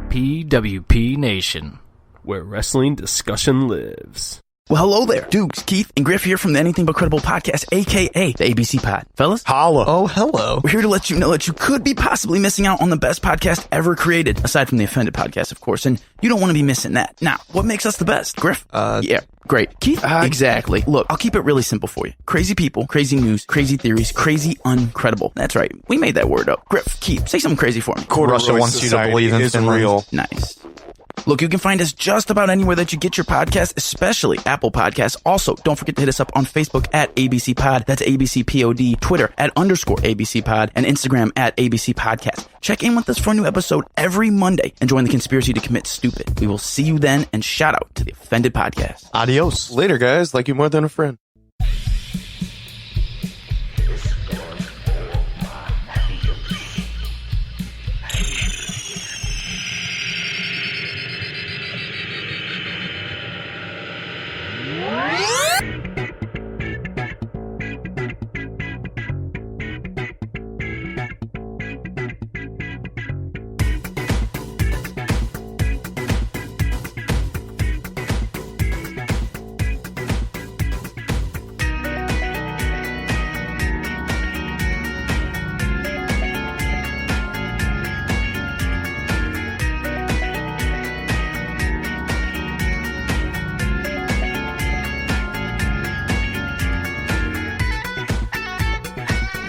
PWP Nation, where wrestling discussion lives. Well, hello there. Dukes, Keith, and Griff here from the Anything But Credible podcast, a.k.a. the ABC Pod. Fellas? Holla. Oh, hello. We're here to let you know that you could be possibly missing out on the best podcast ever created, aside from the Offended podcast, of course, and you don't want to be missing that. Now, what makes us the best? Griff? Yeah, great. Keith? Exactly. Look, I'll keep it really simple for you. Crazy people, crazy news, crazy theories, crazy uncredible. That's right. We made that word up. Griff, Keith, say something crazy for me. Russia wants you to believe in Finland. Real. Nice. Look, you can find us just about anywhere that you get your podcast, especially Apple Podcasts. Also, don't forget to hit us up on Facebook at ABC Pod. That's ABC Pod. Twitter at _ABC Pod. And Instagram at ABC Podcast. Check in with us for a new episode every Monday and join the conspiracy to commit stupid. We will see you then, and shout out to the Offended Podcast. Adios. Later, guys. Like you more than a friend.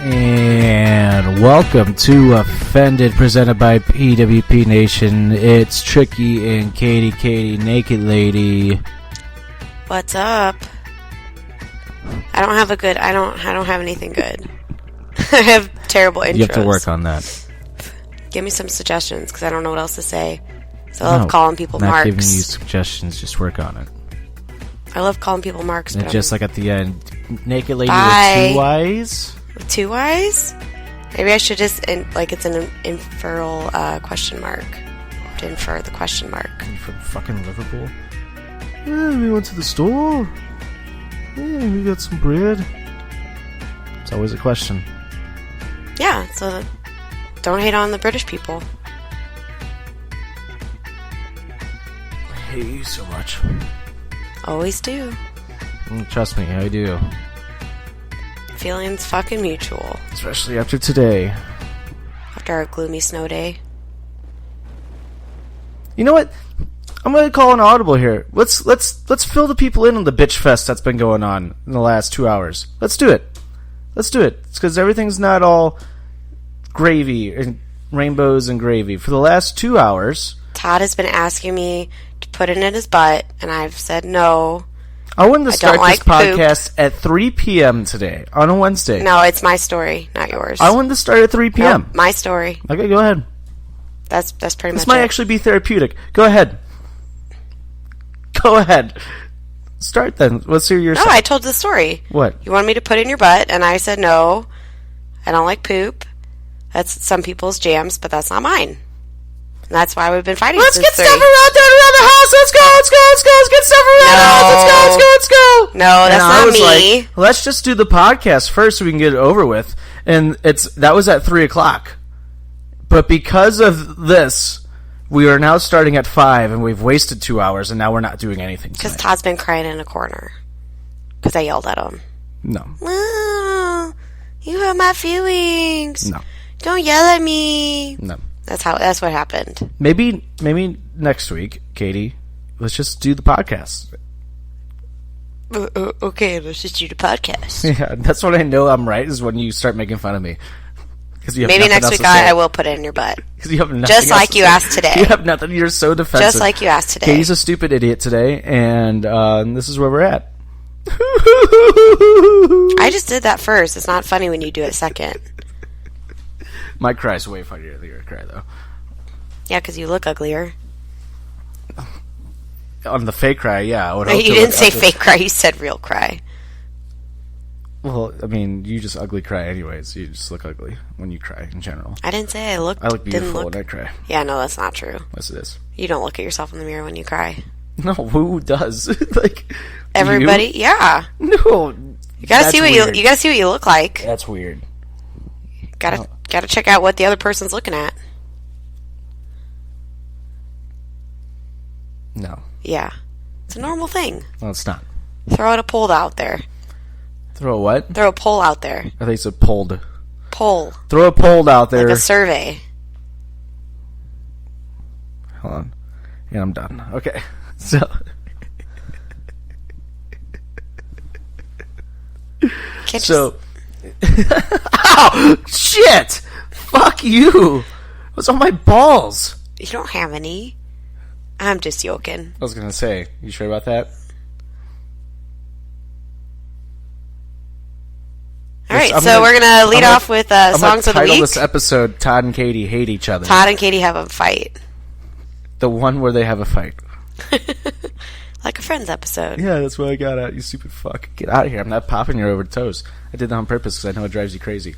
and welcome to Offended, presented by PWP Nation. It's Tricky and Katie, Naked Lady. What's up? I don't have anything good. I have terrible intros. You have to work on that. Give me some suggestions, because I don't know what else to say. So I love calling people not marks. Giving you suggestions, just work on it. I love calling people marks. And just like at the end, Naked Lady Bye. with two eyes. With two eyes? Maybe I should just, it's an inferral question mark. To infer the question mark. Are you from fucking Liverpool? Yeah, we went to the store. Yeah, we got some bread. It's always a question. Yeah, so don't hate on the British people. I hate you so much. Always do. Trust me, I do. Feelings fucking mutual. Especially after today. After our gloomy snow day. You know what? I'm gonna call an audible here. Let's fill the people in on the bitch fest that's been going on in the last 2 hours. Let's do it. It's because everything's not all gravy and rainbows and gravy. For the last 2 hours, Todd has been asking me to put it in his butt, and I've said no. I wanted to start this podcast at 3 p.m. today, on a Wednesday. No, it's my story, not yours. I wanted to start at 3 p.m. No, my story. Okay, go ahead. That's pretty much it. This might actually be therapeutic. Go ahead. Start then. Let's hear your No, I told the story. What? You wanted me to put it in your butt, and I said no. I don't like poop. That's some people's jams, but that's not mine. And that's why we've been fighting Let's since get 3. stuff around the house. Let's go. Let's get stuff around the house. Let's go. No, that's not me. Like, let's just do the podcast first so we can get it over with. And that was at 3 o'clock. But because of this, we are now starting at 5, and we've wasted 2 hours, and now we're not doing anything tonight. Because Todd's been crying in a corner. Because I yelled at him. No. Oh, you hurt my feelings. No. Don't yell at me. No. That's what happened. Maybe next week, Katie, let's just do the podcast. Okay, let's just do the podcast. Yeah, that's when I know I'm right, is when you start making fun of me. Maybe next week I will put it in your butt. You have just like you asked today. You have nothing. You're so defensive. Just like you asked today. Katie's a stupid idiot today, and this is where we're at. I just did that first. It's not funny when you do it second. My cry's way funnier than your cry, though. Yeah, because you look uglier. On the fake cry, yeah. No, you didn't say fake cry. You said real cry. Well, I mean, you just ugly cry anyways. You just look ugly when you cry in general. I didn't say I look beautiful when I cry. Yeah, no, that's not true. Yes, it is. You don't look at yourself in the mirror when you cry. No, who does? Like everybody? You? Yeah. No. You gotta see what you gotta see what you look like. That's weird. Gotta check out what the other person's looking at. Yeah. It's a normal thing. Well, it's not. Throw out a poll out there. Throw a what? Throw a poll out there. I think it's a polled. Poll. Throw a poll out there. Like a survey. Hold on. Yeah, I'm done. Okay. So. Can't So. Ow! Shit! Fuck you! What's on my balls? You don't have any. I'm just joking. I was gonna say, you sure about that? All right, I'm so gonna- we're gonna lead I'm off with I'm songs of the title week. this episode "Todd and Katie Hate Each Other." Todd and Katie have a fight, The one where they have a fight. like a Friends episode. Yeah, that's what I got at. You stupid fuck. Get out of here. I'm not popping your over toes. I did that on purpose because I know it drives you crazy.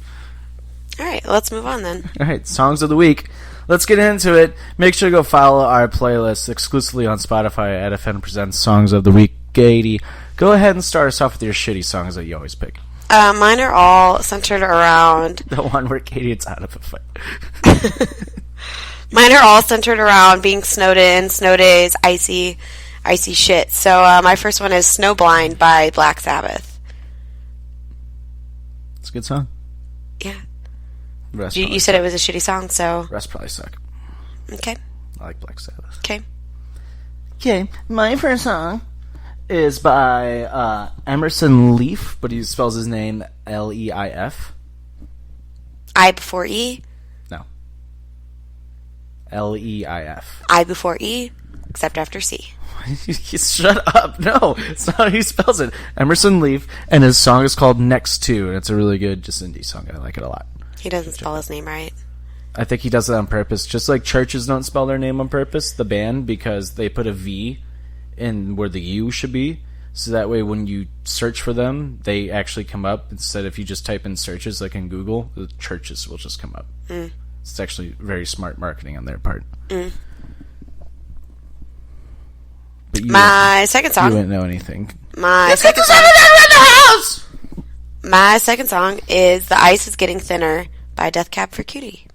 All right, let's move on then. All right, songs of the week. Let's get into it. Make sure to go follow our playlist exclusively on Spotify at FN Presents Songs of the Week. Katie, go ahead and start us off with your shitty songs that you always pick. Mine are all centered around. The one where Katie gets out of a fight. Mine are all centered around being snowed in, snow days, icy shit. So my first one is "Snowblind" by Black Sabbath. It's a good song. Yeah, Rest you probably said suck. it was a shitty song, so Rest probably suck. okay, I like Black Sabbath. okay. Okay, my first song is by Emerson Leaf, but he spells his name Leif. I before E. No. Leif. I before E, except after C. Shut up. No, it's not how he spells it. Emerson Leaf, and his song is called Next To, and it's a really good, just indie song. I like it a lot. He doesn't spell his name right. I think he does it on purpose, just like churches don't spell their name on purpose, the band, because they put a V in where the U should be, so that way when you search for them, they actually come up. Instead, if you just type in searches like in Google, the churches will just come up. It's actually very smart marketing on their part. But you My second you song. wouldn't know anything. My second song is "The Ice Is Getting Thinner" by Death Cab for Cutie.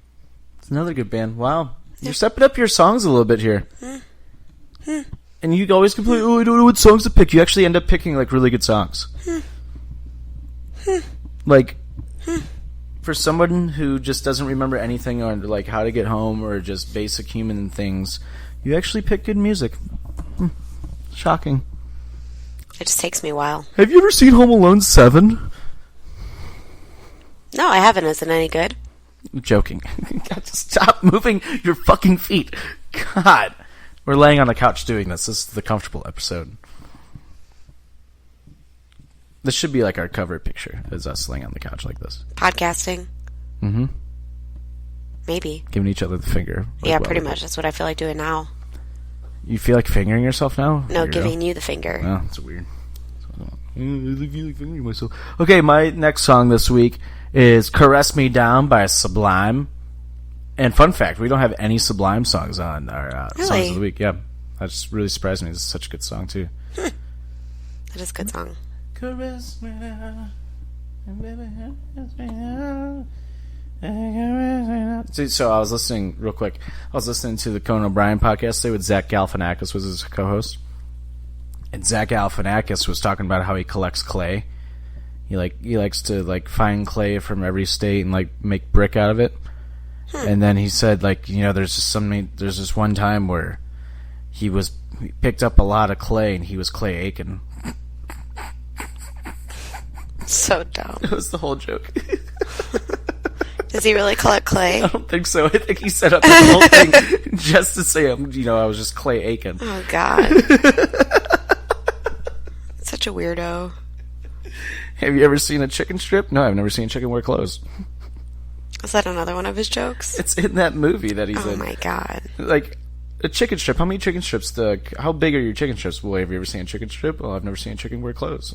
It's another good band. Wow. You're stepping up your songs a little bit here. And you always complain, oh, I don't know what songs to pick. You actually end up picking, like, really good songs. Like, for someone who just doesn't remember anything on, like, how to get home or just basic human things, you actually pick good music. Shocking. It just takes me a while. Have you ever seen Home Alone 7? No, I haven't. Is it any good? I'm joking. God, just stop moving your fucking feet. God. We're laying on the couch doing this. This is the comfortable episode. This should be like our cover picture, is us laying on the couch like this. Podcasting? Mm-hmm. Maybe. Giving each other the finger. Like, Yeah, pretty much. That's what I feel like doing now. You feel like fingering yourself now? No, Weirdo. giving you the finger. Oh, that's weird. I feel like fingering myself. Okay, my next song this week is Caress Me Down by Sublime. And fun fact, we don't have any Sublime songs on our songs Really? of the week. Yeah, that just really surprised me. This is such a good song, too. That is a good song. Caress me down, and baby, caress me down. So I was listening, real quick, I was listening to the Conan O'Brien podcast today with Zach Galifianakis was his co-host. And Zach Galifianakis was talking about how he collects clay. He likes to, like, find clay from every state and, like, make brick out of it. And then he said, like, you know, there's this one time where he picked up a lot of clay and he was Clay Aiken. So dumb. That was the whole joke. Does he really collect clay? I don't think so. I think he set up the whole thing just to say, I was just Clay Aiken. Oh, God. Such a weirdo. Have you ever seen a chicken strip? No, I've never seen a chicken wear clothes. Is that another one of his jokes? It's in that movie that he's in. Oh, my God. Like, a chicken strip. How many chicken strips? How big are your chicken strips? Well, have you ever seen a chicken strip? Well, I've never seen a chicken wear clothes.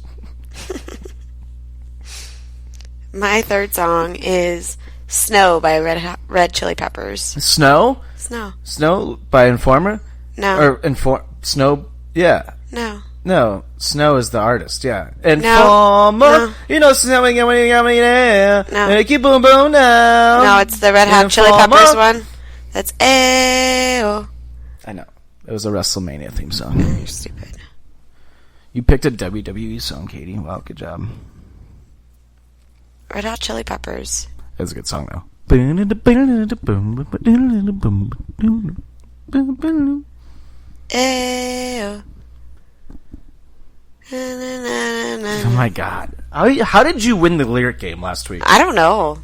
My third song is "Snow" by Red Chili Peppers. Snow? Snow. Snow by Informer? No. Or Snow? Yeah. No. No, Snow is the artist, yeah. No. Informer, you know, snowing, yeah. No. Keep boom boom now. No, it's the Red Hot Chili Informer. Peppers one. That's Ayo. I know. It was a WrestleMania theme song. You're stupid. You picked a WWE song, Katie. Wow, good job. Red Hot Chili Peppers. That's a good song, though. Ew. Oh my god. How did you win the lyric game last week? I don't know.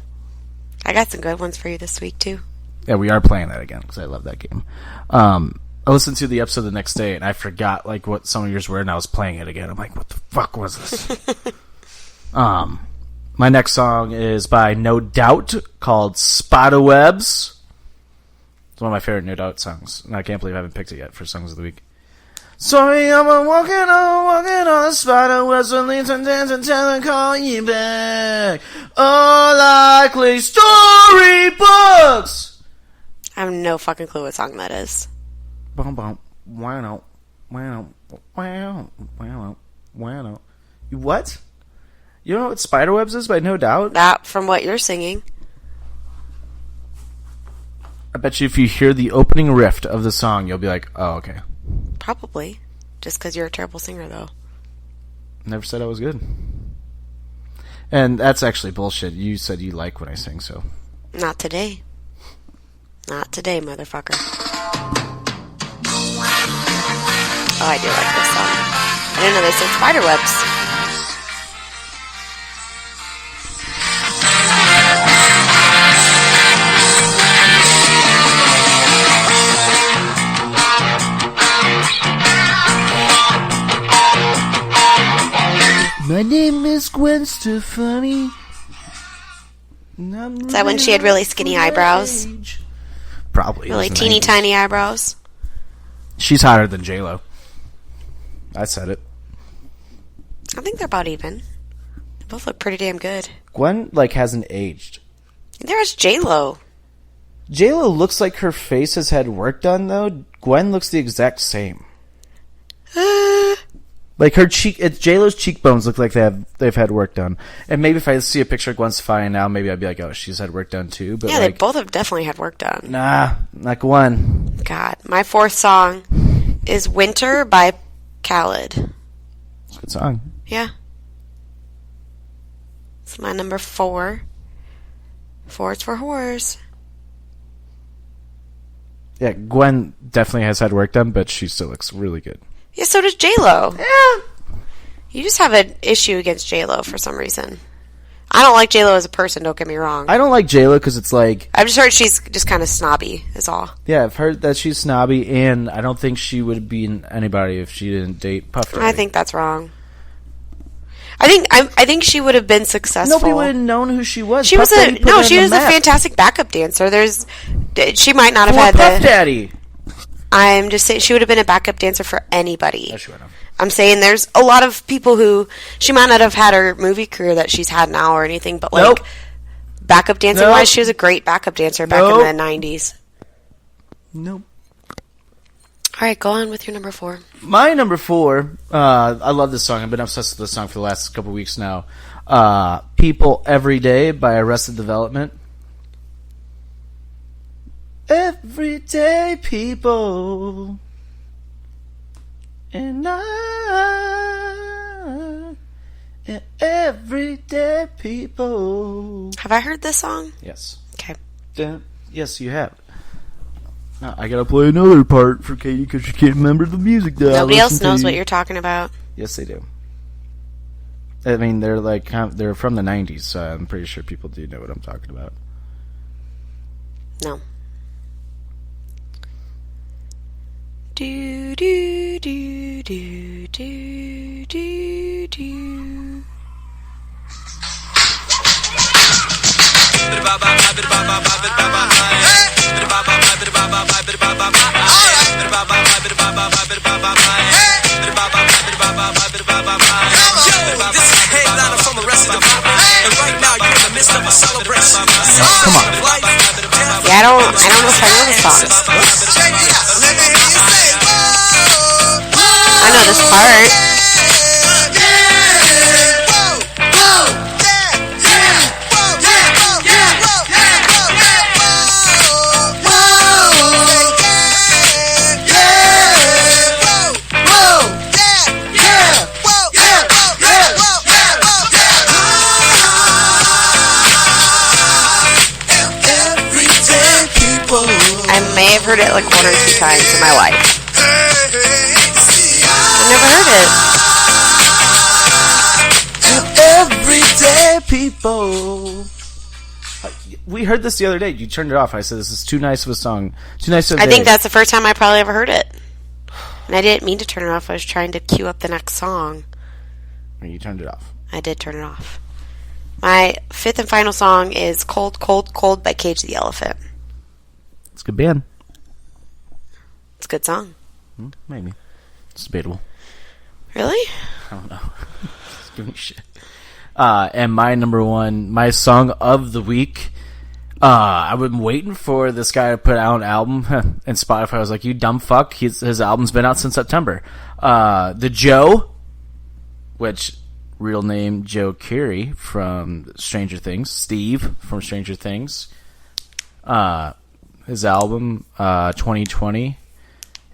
I got some good ones for you this week, too. Yeah, we are playing that again because I love that game. I listened to the episode the next day and I forgot like what some of yours were, and I was playing it again. I'm like, what the fuck was this? My next song is by No Doubt called Spiderwebs. It's one of my favorite No Doubt songs, and I can't believe I haven't picked it yet for Songs of the Week. Sorry, I'm walking on spiderwebs and leaves and dance until I call you back. Unlikely storybooks. I have no fucking clue what song that is. Bum bum. Wow. What? You don't know what Spiderwebs is by No Doubt? That, from what you're singing. I bet you if you hear the opening riff of the song, you'll be like, oh, okay. Probably. Just because you're a terrible singer, though. Never said I was good. And that's actually bullshit. You said you like when I sing, so. Not today. Not today, motherfucker. Oh, I do like this song. I didn't know they said Spiderwebs. My name is Gwen Stefani. Is that when she had really skinny eyebrows? Probably. Really teeny tiny eyebrows? She's hotter than J-Lo. I said it. I think they're about even. They both look pretty damn good. Gwen, like, hasn't aged. There's J-Lo. J-Lo looks like her face has had work done, though. Gwen looks the exact same. Like her J-Lo's cheekbones look like they've had work done. And maybe if I see a picture of Gwen Stefani now, maybe I'd be like, oh, she's had work done too. But yeah, like, they both have definitely had work done. Nah, not Gwen. God. My fourth song is Winter by Khaled. It's a good song. Yeah. It's my number 4. 4 is for whores. Yeah, Gwen definitely has had work done, but she still looks really good. Yeah, so does J-Lo. Yeah. You just have an issue against J-Lo for some reason. I don't like J-Lo as a person, don't get me wrong. I don't like J-Lo because it's like... I've just heard she's just kind of snobby, is all. Yeah, I've heard that she's snobby, and I don't think she would be anybody if she didn't date Puff Daddy. I think that's wrong. I think she would have been successful. Nobody would have known who she was. She was a fantastic backup dancer. She might not have had Puff Daddy. I'm just saying she would have been a backup dancer for anybody. Yeah, she would have. I'm saying there's a lot of people who she might not have had her movie career that she's had now or anything, but like backup dancing wise, she was a great backup dancer back in the 90s. Nope. All right, go on with your number 4. My number 4, I love this song. I've been obsessed with this song for the last couple weeks now. People Every Day by Arrested Development. Everyday people and I and everyday people. Have I heard this song? Yes. Okay. Yes, you have. Now, I gotta play another part for Katie because she can't remember the music that Nobody else knows what you're talking about. Yes, they do. I mean, they're like they're from the 90s, so I'm pretty sure people do know what I'm talking about. No. Do do do do do do do. Come on. Yeah, I don't know if I know this song. I know this part. heard it like 1 or 2 times in my life. I've never heard it. Everyday people. We heard this the other day. You turned it off. I said, this is too nice of a song. Too nice of a I think that's the first time I probably ever heard it. And I didn't mean to turn it off. I was trying to cue up the next song. And you turned it off. I did turn it off. My 5th and final song is Cold, Cold, Cold by Cage the Elephant. It's a good band. It's a good song. Maybe. It's debatable. Really? I don't know. Just give me shit. And my number 1, my song of the week. I've been waiting for this guy to put out an album, and Spotify was like, "You dumb fuck! His album's been out since September." The Joe, which real name Joe Keery from Stranger Things, Steve from Stranger Things. His album 2020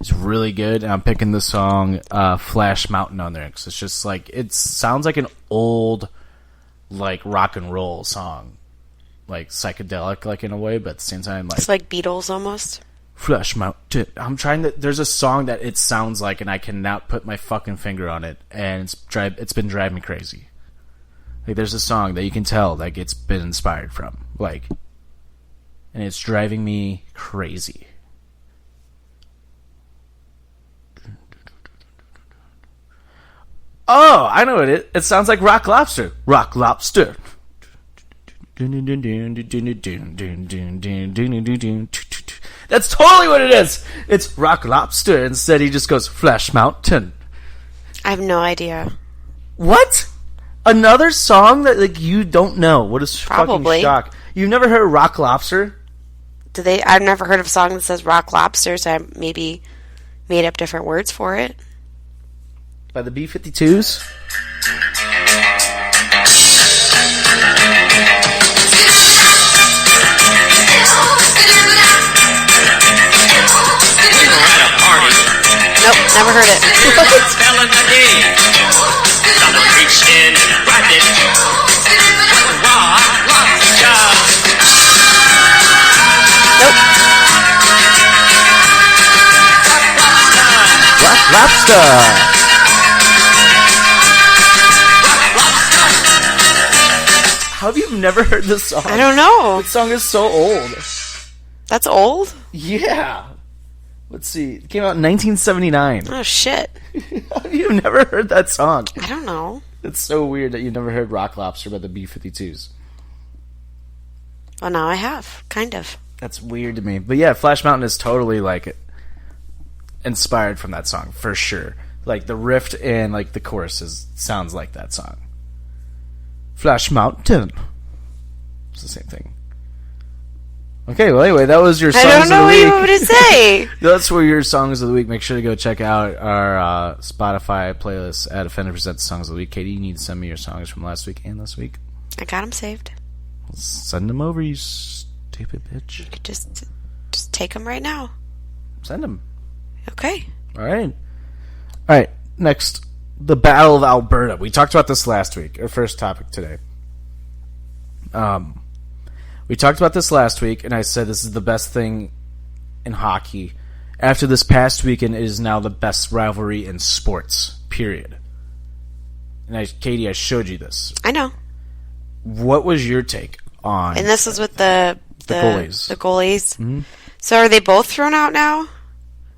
is really good, and I'm picking the song Flash Mountain on there because it's just like it sounds like an old like rock and roll song. Like psychedelic, like in a way, but at the same time, like it's like Beatles almost. Flash Mountain. I'm trying to. There's a song that it sounds like, and I cannot put my fucking finger on it, and it's been driving me crazy. Like there's a song that you can tell like it's been inspired from, like, and it's driving me crazy. Oh, I know it. It sounds like Rock Lobster. Rock Lobster. That's totally what it is. It's Rock Lobster. Instead, he just goes Flash Mountain. I have no idea. What? Another song that like you don't know? What is Probably. Fucking shock? You've never heard Rock Lobster? I've never heard of a song that says Rock Lobster, so I maybe made up different words for it. By the B-52s? Nope, never heard it. Nope. Rock Lobster. How have you never heard this song? I don't know. This song is so old. That's old? Yeah. Let's see. It came out in 1979. Oh, shit. You've never heard that song. I don't know. It's so weird that you've never heard Rock Lobster by the B-52s. Well, now I have. Kind of. That's weird to me. But yeah, Flash Mountain is totally, like, inspired from that song, for sure. Like, the riff and, like, the choruses sounds like that song. Flash Mountain. It's the same thing. Okay, well, anyway, that was your songs of the week. I don't know what you want me to say. That's for your songs of the week. Make sure to go check out our Spotify playlist at Offender Presents Songs of the Week. Katie, you need to send me your songs from last week and this week. I got them saved. Send them over, you stupid bitch. You could just take them right now. Send them. Okay. All right. Next, the Battle of Alberta. We talked about this last week. Our first topic today. We talked about this last week, and I said this is the best thing in hockey. After this past weekend, it is now the best rivalry in sports, period. And Katie, I showed you this. I know. What was your take on... And this was with the goalies. The goalies. Mm-hmm. So are they both thrown out now?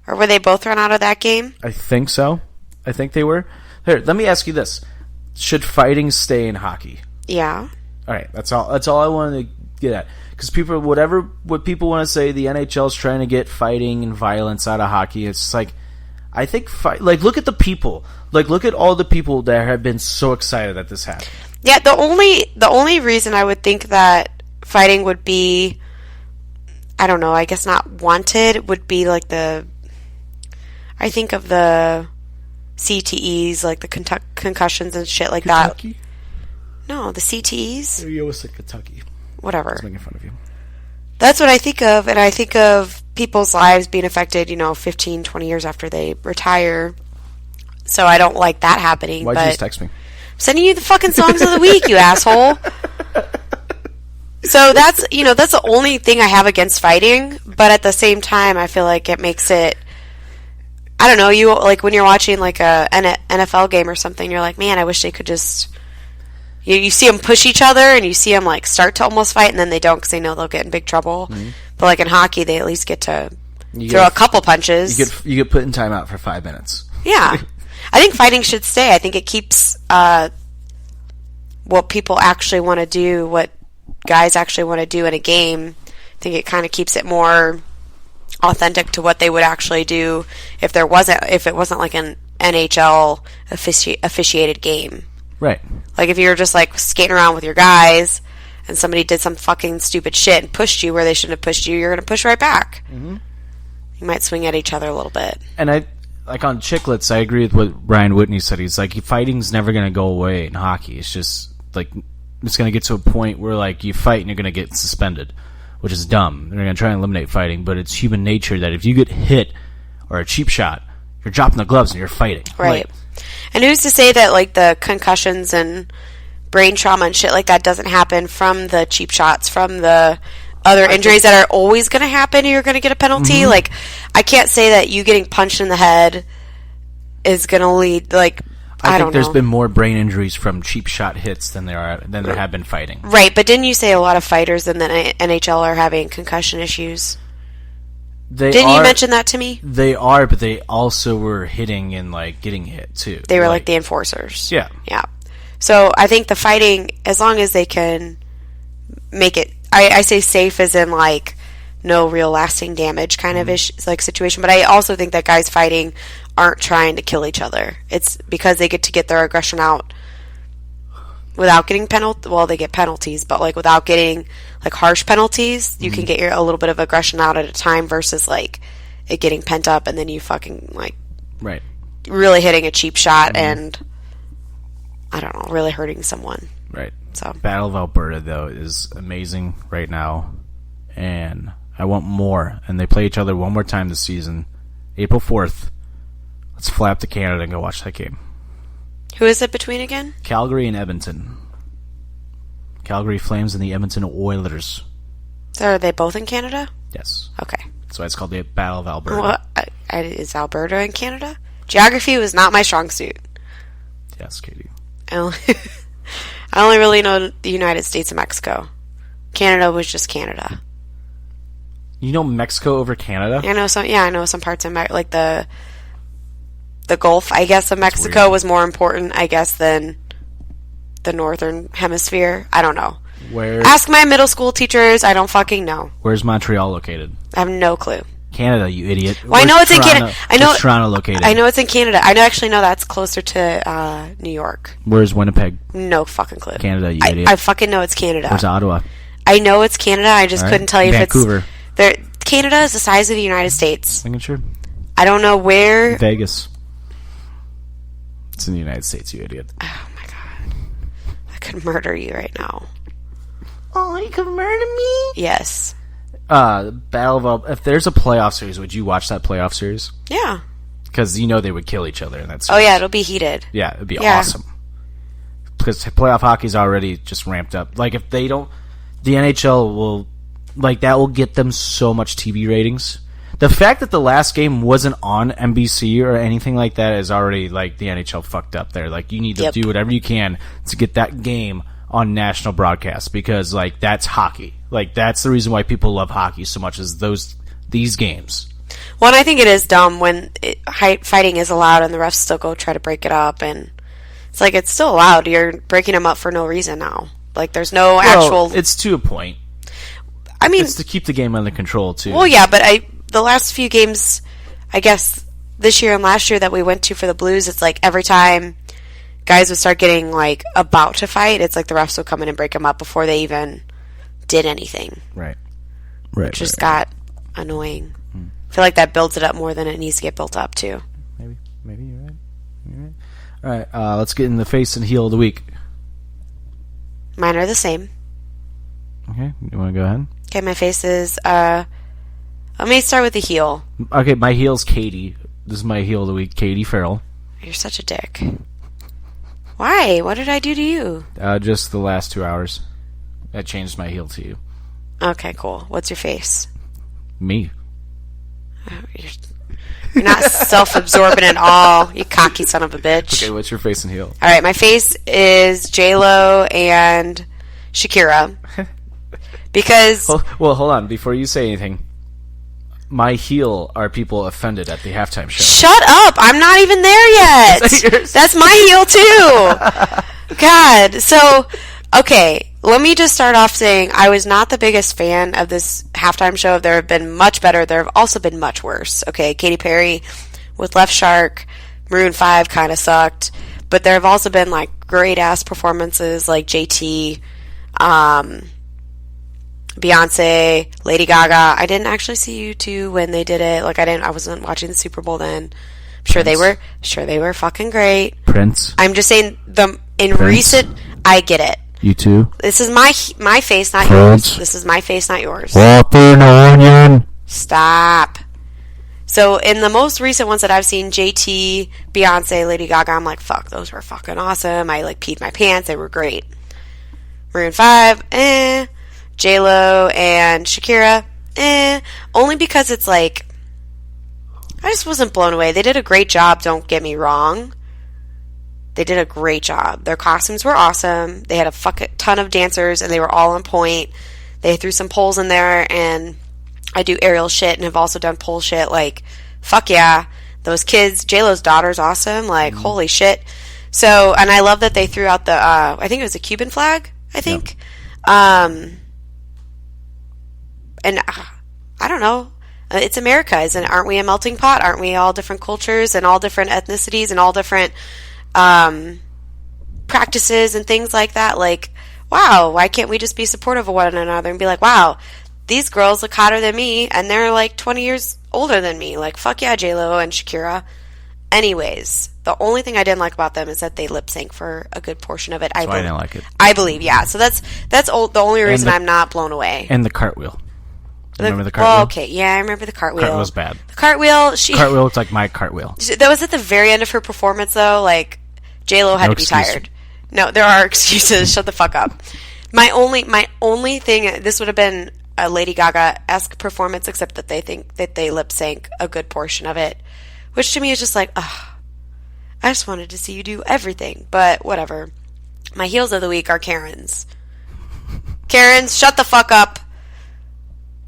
Or were they both thrown out of that game? I think so. I think they were. Here, let me ask you this. Should fighting stay in hockey? Yeah. All right, that's all I wanted to get at. Because what people want to say, the NHL is trying to get fighting and violence out of hockey. It's just like, I think, look at the people. Like, look at all the people that have been so excited that this happened. Yeah, the only reason I would think that fighting would be, I don't know, I guess not wanted, would be like I think of the CTEs, like the concussions and shit like Kentucky? that. No, the CTEs. You always said Kentucky. Whatever. I was making fun of you. That's what I think of, and I think of people's lives being affected, 15, 20 years after they retire. So I don't like that happening. Why'd you just text me? I'm sending you the fucking songs of the week, you asshole. So that's the only thing I have against fighting, but at the same time, I feel like it makes it, I don't know, you, like, when you're watching, like, an NFL game or something, you're like, man, I wish they could just, you see them push each other, and you see them, like, start to almost fight, and then they don't because they know they'll get in big trouble. Mm-hmm. But, like, in hockey, they at least get to throw a couple punches. You get put in timeout for 5 minutes. Yeah. I think fighting should stay. I think it keeps what people actually want to do, what guys actually want to do in a game. I think it kind of keeps it more authentic to what they would actually do if it wasn't like an NHL officiated game. Right. Like if you were just like skating around with your guys and somebody did some fucking stupid shit and pushed you where they shouldn't have pushed you, you're going to push right back. Mm-hmm. You might swing at each other a little bit. And like on Chicklets, I agree with what Brian Whitney said. He's like, fighting's never going to go away in hockey. It's just like, it's going to get to a point where like you fight and you're going to get suspended, which is dumb. They're going to try and eliminate fighting, but it's human nature that if you get hit or a cheap shot, you're dropping the gloves and you're fighting. Right. Like, and who's to say that like the concussions and brain trauma and shit like that doesn't happen from the cheap shots, from the other injuries that are always going to happen, you're going to get a penalty. Mm-hmm. Like, I can't say that you getting punched in the head is going to lead, like, I don't know. There's been more brain injuries from cheap shot hits than there have been fighting. Right, but didn't you say a lot of fighters in the NHL are having concussion issues? Didn't you mention that to me? They are, but they also were hitting and, like, getting hit, too. They were like the enforcers. Yeah. Yeah. So, I think the fighting, as long as they can make it, I say safe as in, like, no real lasting damage kind of like situation, but I also think that guys fighting aren't trying to kill each other. It's because they get to get their aggression out without getting they get penalties, but like without getting like harsh penalties, you can get a little bit of aggression out at a time versus like it getting pent up and then you fucking like really hitting a cheap shot and I don't know, really hurting someone. Right. So Battle of Alberta though is amazing right now, and I want more. And they play each other one more time this season, April 4th. Let's fly up to Canada and go watch that game. Who is it between again? Calgary and Edmonton. Calgary Flames and the Edmonton Oilers. So are they both in Canada? Yes. Okay. That's why it's called the Battle of Alberta. Well, is Alberta in Canada? Geography was not my strong suit. Yes, Katie. I only really know the United States and Mexico. Canada was just Canada. You know Mexico over Canada? I know some parts of like the Gulf, I guess, of Mexico was more important, I guess, than the Northern Hemisphere. I don't know. Ask my middle school teachers. I don't fucking know. Where's Montreal located? I have no clue. Canada, you idiot. Well, I know it's in Canada. I know it's Toronto located. I know it's in Canada. I actually know that's closer to New York. Where's Winnipeg? No fucking clue. Canada, you idiot. I fucking know it's Canada. Where's Ottawa? I know it's Canada. I just couldn't tell you Vancouver. if it's... Canada is the size of the United States. Making sure. I don't know where... Vegas. It's in the United States, you idiot. Oh my god. I could murder you right now. Oh, you could murder me? Yes. Battle of... If there's a playoff series, would you watch that playoff series? Yeah. Because you know they would kill each other in that series. Oh yeah, it'll be heated. Yeah, it'd be awesome. Because playoff hockey's already just ramped up. Like, if they don't... The NHL will... Like, that will get them so much TV ratings. The fact that the last game wasn't on NBC or anything like that is already, like, the NHL fucked up there. Like, you need to do whatever you can to get that game on national broadcast because, like, that's hockey. Like, that's the reason why people love hockey so much is these games. Well, and I think it is dumb when fighting is allowed and the refs still go try to break it up. And it's like, it's still allowed. You're breaking them up for no reason now. Like, there's no actual... It's to a point. I mean... It's to keep the game under control, too. Well, yeah, but the last few games, I guess, this year and last year that we went to for the Blues, it's like every time guys would start getting, like, about to fight, it's like the refs would come in and break them up before they even did anything. Right. Which just got annoying. I feel like that builds it up more than it needs to get built up, too. Maybe you're right. All right, let's get in the face and heel of the week. Mine are the same. Okay, you want to go ahead? Okay, my face is, let me start with the heel. Okay, my heel's Katie. This is my heel of the week, Katie Farrell. You're such a dick. Why? What did I do to you? Just the last 2 hours. I changed my heel to you. Okay, cool. What's your face? Me. You're not self-absorbent at all, you cocky son of a bitch. Okay, what's your face and heel? All right, my face is J-Lo and Shakira. Because... Well, hold on. Before you say anything, my heel are people offended at the halftime show. Shut up! I'm not even there yet! That's my heel, too! God. So, okay, let me just start off saying I was not the biggest fan of this halftime show. There have been much better. There have also been much worse. Okay, Katy Perry with Left Shark, Maroon 5 kind of sucked. But there have also been, like, great-ass performances like JT, Beyonce, Lady Gaga. I didn't actually see U2 when they did it. Like, I wasn't watching the Super Bowl then. I'm sure they were fucking great. Prince. I'm just saying recent, I get it. U2. This is my face, not Prince. yours. This is my face, not yours. Whopper and onion. Stop. So in the most recent ones that I've seen, JT, Beyonce, Lady Gaga, I'm like, fuck, those were fucking awesome. I like peed my pants. They were great. Maroon 5, J-Lo and Shakira, only because it's like, I just wasn't blown away. They did a great job, don't get me wrong. They did a great job. Their costumes were awesome. They had a ton of dancers, and they were all on point. They threw some poles in there, and I do aerial shit and have also done pole shit. Like, fuck yeah. Those kids, J-Lo's daughter's awesome. Like, holy shit. So, and I love that they threw out the, I think it was a Cuban flag, I think. Yep. And I don't know. It's America, aren't we a melting pot? Aren't we all different cultures and all different ethnicities and all different practices and things like that? Like, wow, why can't we just be supportive of one another and be like, wow, these girls look hotter than me and they're like 20 years older than me. Like, fuck yeah, J-Lo and Shakira. Anyways, the only thing I didn't like about them is that they lip sync for a good portion of it. That's why I didn't like it. I believe, yeah. So that's the only reason I'm not blown away. And the cartwheel. Remember the cartwheel? Well, okay, yeah, I remember the cartwheel. Cartwheel was bad. The cartwheel, cartwheel looked like my cartwheel. That was at the very end of her performance, though. Like, J-Lo had to be tired. No, there are excuses. Shut the fuck up. My only thing, this would have been a Lady Gaga-esque performance, except that they think that they lip sync a good portion of it, which to me is just like, ugh. I just wanted to see you do everything, but whatever. My heels of the week are Karen's. Karen's, shut the fuck up.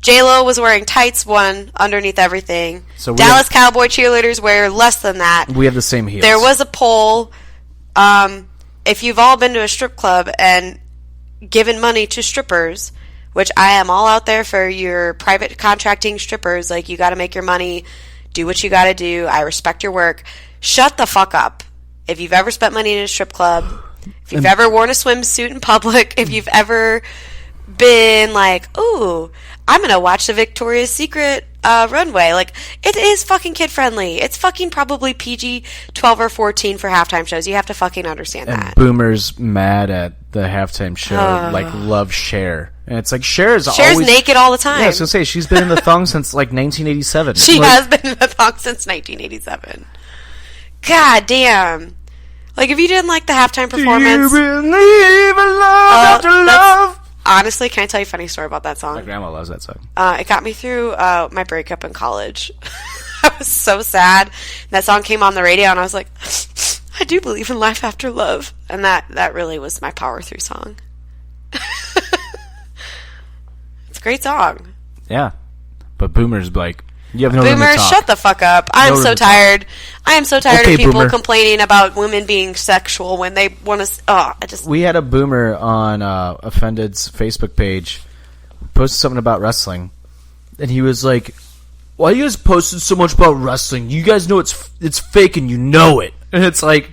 J-Lo was wearing tights one underneath everything. So Dallas Cowboy cheerleaders wear less than that. We have the same heels. There was a poll. If you've all been to a strip club and given money to strippers, which I am all out there for your private contracting strippers, like, you got to make your money, do what you got to do. I respect your work. Shut the fuck up. If you've ever spent money in a strip club, if you've ever worn a swimsuit in public, if you've ever been like, ooh, I'm going to watch the Victoria's Secret runway. Like, it is fucking kid-friendly. It's fucking probably PG-12 or 14 for halftime shows. You have to fucking understand that. Boomers mad at the halftime show, like, love Cher. And it's like, Cher's naked all the time. Yeah, I was going to say, she's been in the thong since, like, 1987. She has been in the thong since 1987. God damn. Like, if you didn't like the halftime performance... Do you believe in love after love? Honestly, can I tell you a funny story about that song? My grandma loves that song. It got me through my breakup in college. I was so sad. That song came on the radio, and I was like, I do believe in life after love. And that really was my power through song. It's a great song. Yeah. But boomers, like, you have no room to Boomers, talk. shut the fuck up. I'm so tired. I am so tired of people complaining about women being sexual when they want to... We had a boomer on Offended's Facebook page posted something about wrestling, and he was like, why are you guys posting so much about wrestling? You guys know it's fake and you know it. And it's like,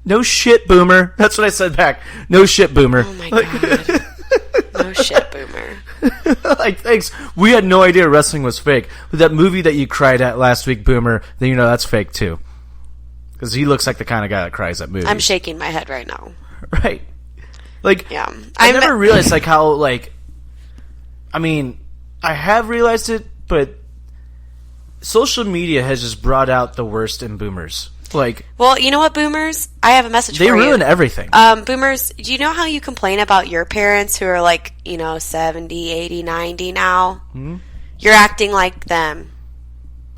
no shit, boomer. That's what I said back. No shit, boomer. Oh my God. No shit, boomer. Like, thanks. We had no idea wrestling was fake. But that movie that you cried at last week, Boomer, then you know that's fake too. Because he looks like the kind of guy that cries at movies. I'm shaking my head right now. Right. Like, yeah. I never realized, like, how, like, I mean, I have realized it, but social media has just brought out the worst in boomers. Like, well, you know what, boomers? I have a message for they you. ruin everything. Boomers, do you know how you complain about your parents who are like, 70, 80, 90 now? Mm-hmm. You're acting like them.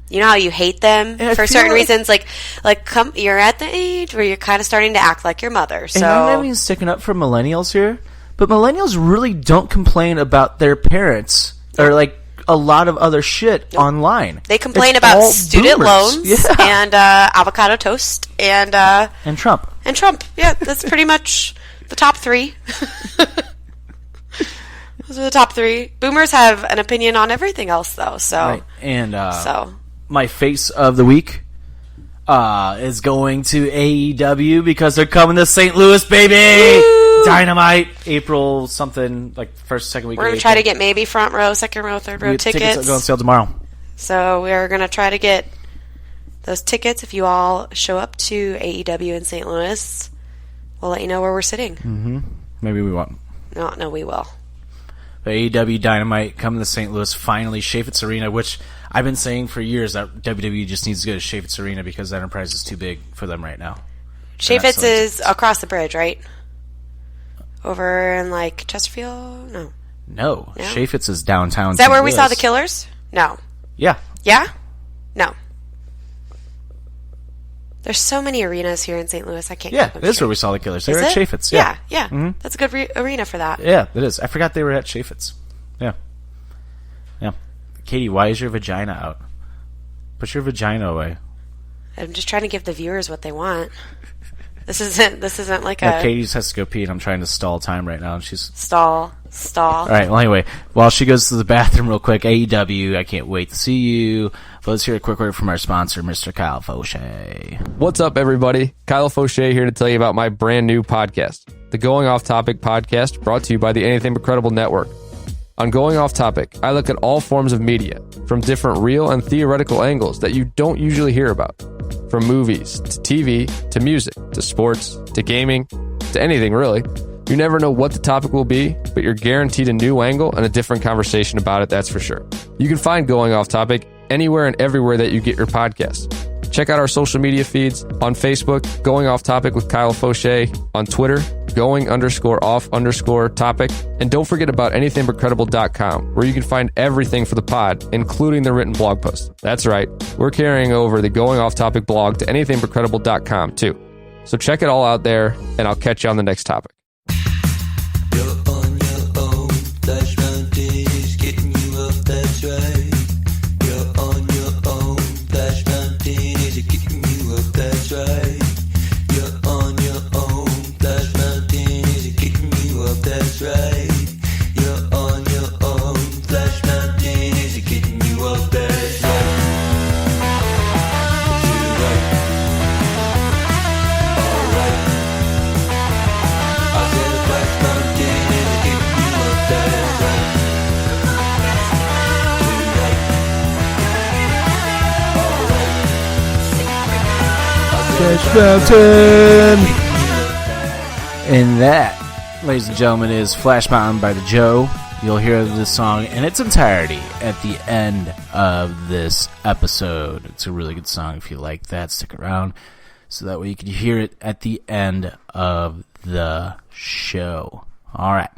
You know how you hate them for certain reasons? You're at the age where you're kind of starting to act like your mother. So, and I'm not even sticking up for millennials here, but millennials really don't complain about their parents or, like, a lot of other shit online. They complain about student loans and avocado toast and Trump. And Trump. Yeah, that's pretty much the top three. Those are the top three. Boomers have an opinion on everything else, though. So, right. And my face of the week is going to AEW because they're coming to St. Louis, baby! Woo! Dynamite, April something, like first, second week. We're going to try to get maybe front row, second row, third row tickets. Tickets go on sale tomorrow. So we're going to try to get those tickets. If you all show up to AEW in St. Louis, we'll let you know where we're sitting. Mm-hmm. Maybe we won't. No, we will. The AEW Dynamite coming to St. Louis, finally, Chaffetz Arena, which I've been saying for years that WWE just needs to go to Chaffetz Arena because Enterprise is too big for them right now. Chaffetz is across the bridge, right? Over in, like, Chesterfield? No. Chaffetz is downtown. Is that where we saw the Killers? No. Yeah. Yeah? No. There's so many arenas here in St. Louis, I can't keep them that's straight. where we saw the Killers. They were at Chaffetz. Yeah. Mm-hmm. That's a good arena for that. Yeah, it is. I forgot they were at Chaffetz. Yeah. Katie, why is your vagina out? Put your vagina away. I'm just trying to give the viewers what they want. This isn't like a... Katie just has to go pee, and I'm trying to stall time right now, and she's... Stall. All right, well, anyway, while she goes to the bathroom real quick, AEW, I can't wait to see you. But let's hear a quick word from our sponsor, Mr. Kyle Fauché. What's up, everybody? Kyle Fauché here to tell you about my brand new podcast, the Going Off Topic podcast, brought to you by the Anything But Credible Network. On Going Off Topic, I look at all forms of media, from different real and theoretical angles that you don't usually hear about. From movies, to TV, to music, to sports, to gaming, to anything really. You never know what the topic will be, but you're guaranteed a new angle and a different conversation about it, that's for sure. You can find Going Off Topic anywhere and everywhere that you get your podcasts. Check out our social media feeds on Facebook, Going Off Topic with Kyle Fauché, on Twitter, going_off_topic, and don't forget about anythingbutcredible.com, where you can find everything for the pod, including the written blog post. That's right, we're carrying over the Going Off Topic blog to anythingbutcredible.com too. So check it all out there, and I'll catch you on the next topic. You're on your own, Flash Mountain is getting you up, that's right. You're on your own, Flash Mountain is getting you up, that's right. You're on your own, Flash Mountain is getting you up, that's right. You're on your own, Flash Mountain is getting you up, that's right. You're right. Alright. I said Flash Mountain is getting you up, that's right. Flash Mountain! And that, ladies and gentlemen, is Flash Mountain by the Joe. You'll hear this song in its entirety at the end of this episode. It's a really good song. If you like that, stick around so that way you can hear it at the end of the show. All right.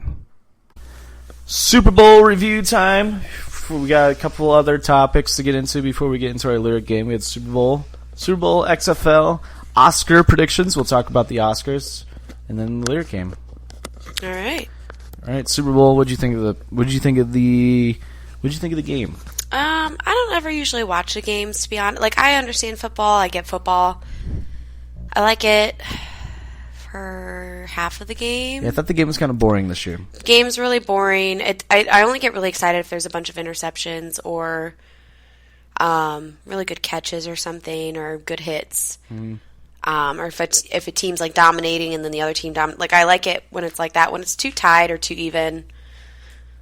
Super Bowl review time. We got a couple other topics to get into before we get into our lyric game. We had Super Bowl, XFL, Oscar predictions. We'll talk about the Oscars, and then the lyric game. All right. Super Bowl. What'd you think of the game? I don't ever usually watch the games, to be honest. Like, I understand football. I get football. I like it for half of the game. Yeah, I thought the game was kind of boring this year. The game's really boring. I only get really excited if there's a bunch of interceptions or really good catches or something, or good hits. Or if a team's like dominating and then the other team like, I like it when it's like that. When it's too tied or too even,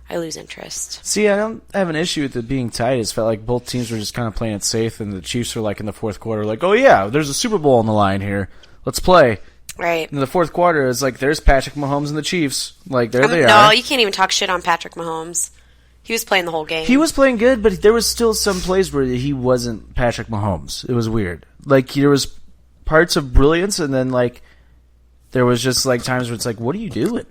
I lose interest. See, I don't have an issue with it being tight. It felt like both teams were just kind of playing it safe, and the Chiefs were like in the fourth quarter, like, oh yeah, there's a Super Bowl on the line here. Let's play. Right. In the fourth quarter, it's like, there's Patrick Mahomes and the Chiefs. Like, there they are. No, you can't even talk shit on Patrick Mahomes. He was playing the whole game. He was playing good, but there was still some plays where he wasn't Patrick Mahomes. It was weird. Like, there was parts of brilliance, and then like there was just like times where it's like, what are you doing?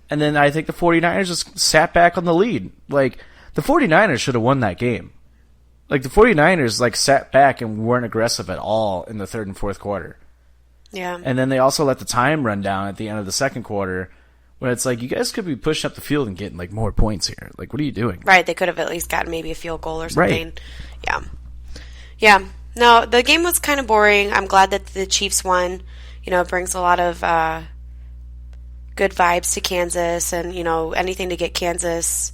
And then I think the 49ers just sat back on the lead. Like, the 49ers should have won that game. Like, the 49ers like sat back and weren't aggressive at all in the third and fourth quarter. Yeah. And then they also let the time run down at the end of the second quarter, when it's like, you guys could be pushing up the field and getting like more points here. Like, what are you doing? Right, they could have at least gotten maybe a field goal or something. Right. Yeah. Yeah. No, the game was kind of boring. I'm glad that the Chiefs won. You know, it brings a lot of good vibes to Kansas, and, you know, anything to get Kansas,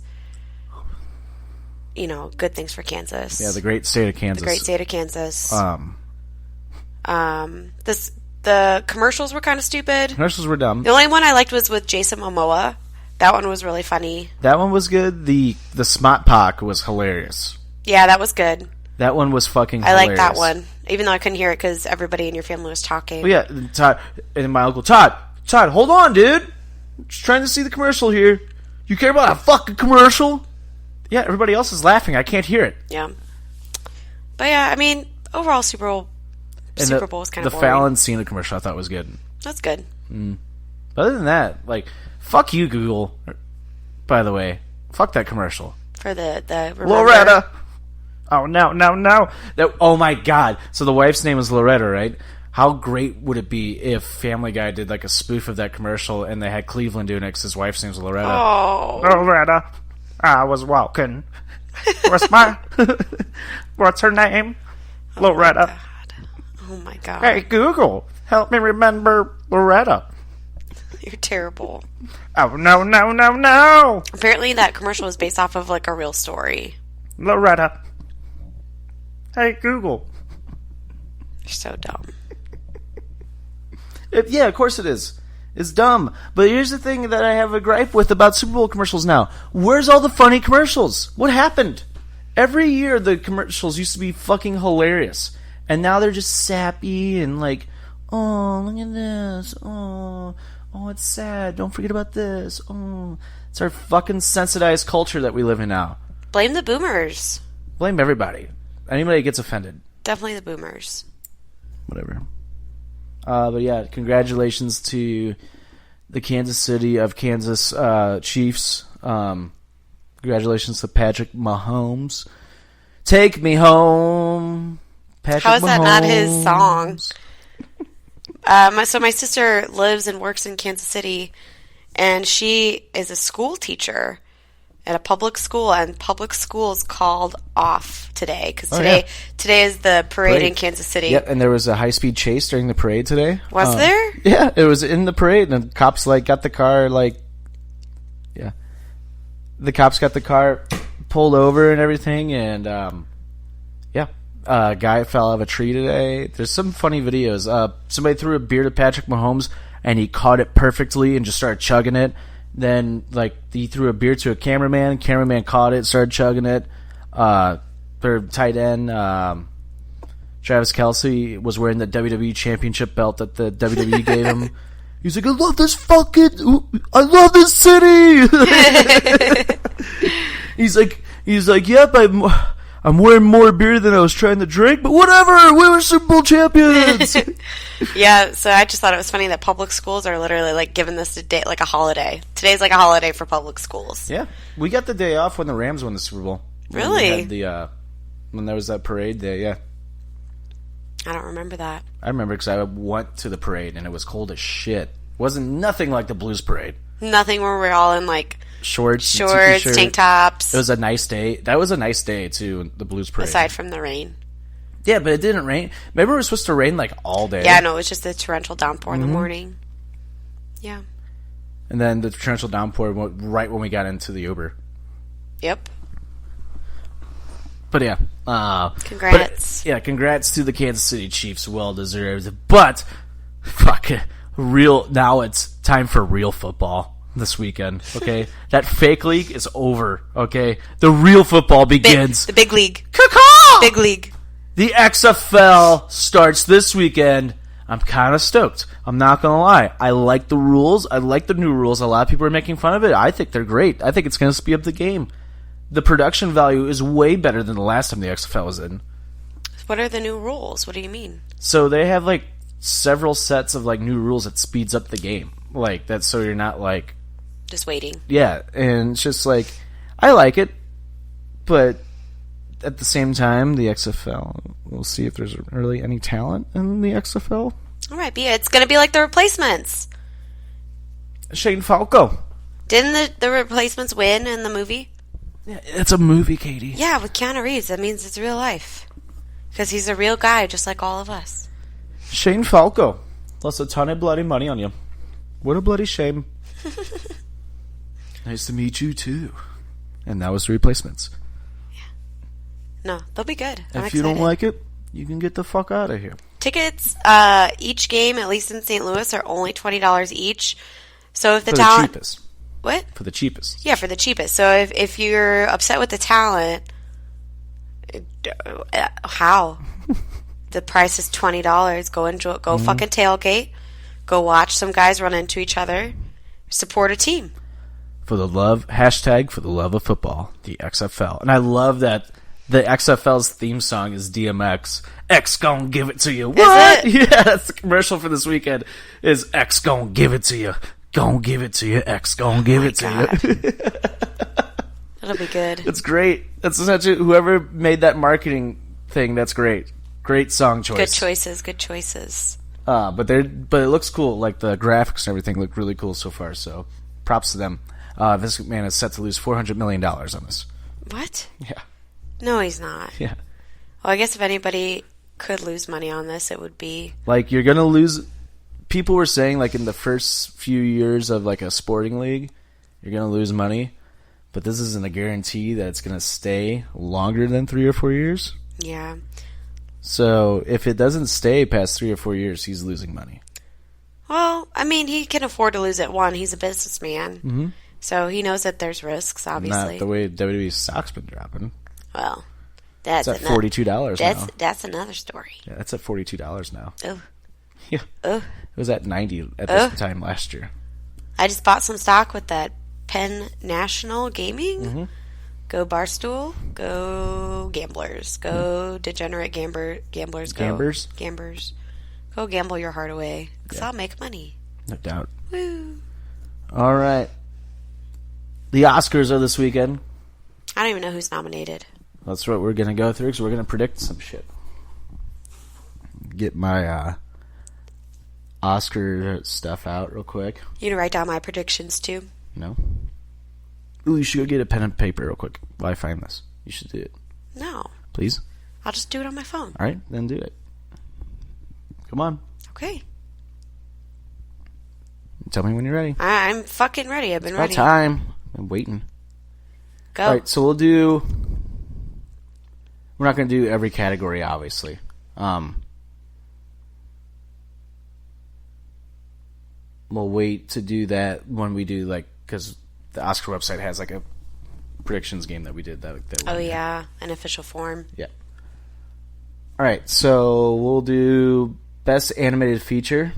you know, good things for Kansas. Yeah, the great state of Kansas. The great state of Kansas. The commercials were kind of stupid. Commercials were dumb. The only one I liked was with Jason Momoa. That one was really funny. That one was good. The Smot Pock was hilarious. Yeah, that was good. That one was fucking I hilarious. liked that one, even though I couldn't hear it because everybody in your family was talking. Oh, yeah, Todd, and my uncle, Todd, hold on, dude. Just trying to see the commercial here. You care about a fucking commercial? Yeah, everybody else is laughing. I can't hear it. Yeah. But yeah, I mean, overall Super Bowl was kind of boring. The Fallon Cena commercial I thought was good. That's good. But other than that, like, fuck you, Google. By the way, fuck that commercial. For the remember- Loretta. Oh, no. Oh, my God. So the wife's name is Loretta, right? How great would it be if Family Guy did, like, a spoof of that commercial and they had Cleveland doing it because his wife's name's Loretta? Oh. Loretta, I was walking. What's her name? Loretta. Oh, my God. Hey, Google, help me remember Loretta. You're terrible. Oh, no. Apparently that commercial was based off of, like, a real story. Loretta. Hey, Google. You're so dumb. Yeah, of course it is. It's dumb. But here's the thing that I have a gripe with about Super Bowl commercials now. Where's all the funny commercials? What happened? Every year the commercials used to be fucking hilarious. And now they're just sappy and like, oh, look at this. Oh, it's sad. Don't forget about this. Oh, it's our fucking sensitized culture that we live in now. Blame the boomers. Blame everybody. Anybody that gets offended. Definitely the boomers. Whatever. But yeah, congratulations to the Kansas City of Kansas Chiefs. Congratulations to Patrick Mahomes. Take me home, Patrick Mahomes. How is that not his song? So my sister lives and works in Kansas City, and she is a school teacher at a public school, and public schools called off today because today is the parade in Kansas City. Yep, and there was a high-speed chase during the parade today. Was there? Yeah, it was in the parade, and the cops got the car the cops got the car pulled over and everything, and a guy fell out of a tree today. There's some funny videos. Somebody threw a beer to Patrick Mahomes, and he caught it perfectly and just started chugging it. Then, he threw a beer to a cameraman. Cameraman caught it, started chugging it. Their tight end, Travis Kelce, was wearing the WWE Championship belt that the WWE gave him. He's like, I love this city! He's like, yep, I'm wearing more beer than I was trying to drink, but whatever, we were Super Bowl champions! Yeah, so I just thought it was funny that public schools are literally, giving this a day, like a holiday. Today's like a holiday for public schools. Yeah, we got the day off when the Rams won the Super Bowl. Really? When there was that parade day, yeah. I don't remember that. I remember because I went to the parade and it was cold as shit. Wasn't nothing like the Blues parade. Nothing where we're all in shorts, tank tops. It was a nice day. That was a nice day too. The Blues parade. Aside from the rain. Yeah, but it didn't rain. Remember, it was supposed to rain all day. Yeah, no, it was just a torrential downpour in the morning. Yeah. And then the torrential downpour went right when we got into the Uber. Yep. But yeah. Congrats. Congrats to the Kansas City Chiefs. Well deserved. But, fuck it. Now it's time for real football this weekend, okay? That fake league is over, okay? The real football begins. The big league. Caw-caw! Big league. The XFL starts this weekend. I'm kind of stoked. I'm not going to lie. I like the rules. I like the new rules. A lot of people are making fun of it. I think they're great. I think it's going to speed up the game. The production value is way better than the last time the XFL was in. What are the new rules? What do you mean? So they have like several sets of like new rules that speeds up the game. Like that, so you're not like just waiting. Yeah, and it's just like I like it, but at the same time, the XFL. We'll see if there's really any talent in the XFL. All right, it's going to be like the replacements. Shane Falco. Didn't the replacements win in the movie? Yeah, it's a movie, Katie. Yeah, with Keanu Reeves. That means it's real life. Because he's a real guy, just like all of us. Shane Falco. Lost a ton of bloody money on you. What a bloody shame. Nice to meet you, too. And that was the replacements. Yeah. No, they'll be good. If you don't like it, you can get the fuck out of here. Tickets, each game, at least in St. Louis, are only $20 each. So if the For talent... the cheapest. What? For the cheapest. Yeah, for the cheapest. So if you're upset with the talent, how? The price is $20. Go enjoy. Go fucking tailgate. Go watch some guys run into each other. Support a team. For the love of football, the XFL. And I love that the XFL's theme song is DMX. X gon' give it to you. What? Is it? Yeah, that's the commercial for this weekend. Is X gon' give it to you. Gon' give it to you. X gon' give it to you. That'll be good. It's great. That's essentially whoever made that marketing thing. That's great. Great song choice. Good choices. Good choices. But it looks cool. Like the graphics and everything look really cool so far. So props to them. Vince McMahon is set to lose $400 million on this. What? Yeah. No, he's not. Yeah. Well, I guess if anybody could lose money on this, it would be... Like, you're going to lose... People were saying, like, in the first few years of, like, a sporting league, you're going to lose money. But this isn't a guarantee that it's going to stay longer than 3 or 4 years. Yeah. So, if it doesn't stay past 3 or 4 years, he's losing money. Well, I mean, he can afford to lose it. One, he's a businessman. Mm-hmm. So he knows that there's risks, obviously. Not the way WWE stock's been dropping. Well, that's it's at $42 now. That's another story. Yeah, that's at $42 now. Oh. Yeah. Oh. It was at $90 at this time last year. I just bought some stock with that Penn National Gaming. Mm-hmm. Go Barstool. Go Gamblers. Go Degenerate Gamblers. Go Gambers? Gambers. Go gamble your heart away. Because Yeah. I'll make money. No doubt. Woo. All right. The Oscars are this weekend. I don't even know who's nominated. That's what we're going to go through because we're going to predict some shit. Get my Oscar stuff out real quick. You can write down my predictions too. No? Ooh, you should go get a pen and paper real quick while I find this. You should do it. No. Please? I'll just do it on my phone. All right, then do it. Come on. Okay. Tell me when you're ready. I'm fucking ready. I've been It's about ready. time. I'm waiting. Go. All right, so we'll do... We're not going to do every category, obviously. We'll wait to do that when we do, like... Because the Oscar website has, like, a predictions game that we did. That Oh, one. yeah. An official form. Yeah. All right, so we'll do Best Animated Feature.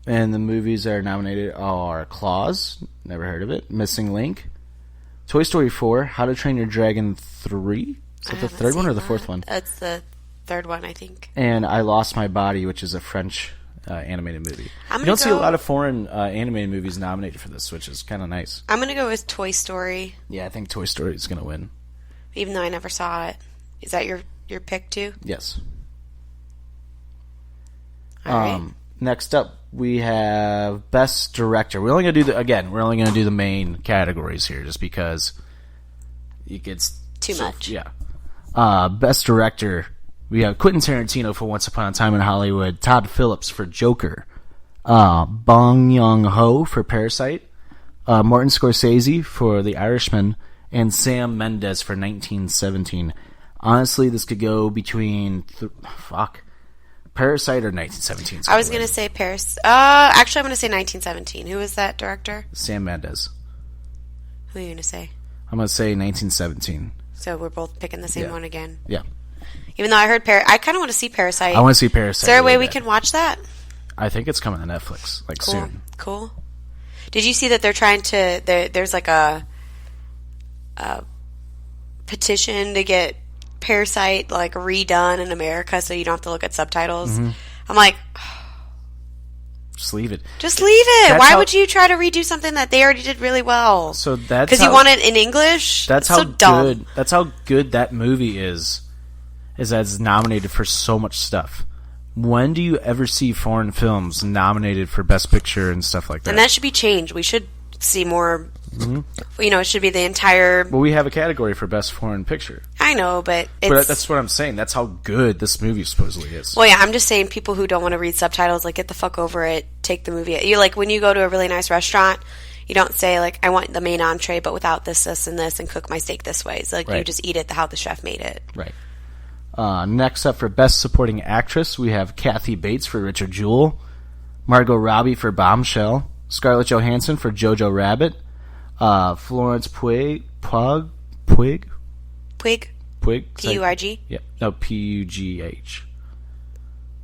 And the movies that are nominated are Claws. Never heard of it. Missing Link. Toy Story 4. How to Train Your Dragon 3. Is that the third one or the fourth one? It's the third one, I think. And I Lost My Body, which is a French animated movie. I'm You don't gonna see a go- lot of foreign animated movies nominated for this, which is kind of nice. I'm going to go with Toy Story, Yeah, I think Toy Story is going to win. even though I never saw it. Is that your pick, too? Yes. All right. Next up, we have Best Director. We're only going to do the main categories here, just because it gets Too much. Yeah. Best Director, we have Quentin Tarantino for Once Upon a Time in Hollywood, Todd Phillips for Joker, Bong Joon-ho for Parasite, Martin Scorsese for The Irishman, and Sam Mendes for 1917. Honestly, this could go between Parasite or 1917. I was going to say Paris. Actually, I'm going to say 1917. Who is that director? Sam Mendes. Who are you going to say? I'm going to say 1917. So we're both picking the same Yeah. one again. Yeah. Even though I heard I kind of want to see Parasite. I want to see Parasite. Is there a way really we bad. can watch that? I think it's coming to Netflix, like, Cool. soon. Cool. Did you see that they're trying to... There's like a petition to get Parasite like redone in America, so you don't have to look at subtitles. Mm-hmm. I'm like, Just leave it. just leave it. That's Why how- would you try to redo something that they already did really well? So that's Because you how- want it in English. That's so how dumb. good. That's how good that movie is. Is that it's nominated for so much stuff. When do you ever see foreign films nominated for Best Picture and stuff like that? And that should be changed. We should see more. Mm-hmm. You know, it should be the entire. Well, we have a category for Best Foreign Picture. I know, but it's. But that's what I'm saying. That's how good this movie supposedly is. Well, yeah, I'm just saying people who don't want to read subtitles, like, get the fuck over it. Take the movie. You like when you go to a really nice restaurant, you don't say like, I want the main entree, but without this, this, and this, and cook my steak this way. It's like you Right. just eat it how the chef made it. Right. Next up for Best Supporting Actress, we have Kathy Bates for Richard Jewell, Margot Robbie for Bombshell, Scarlett Johansson for Jojo Rabbit, Florence Puig. Puig. P-U-I-G? Yeah. No, P-U-G-H.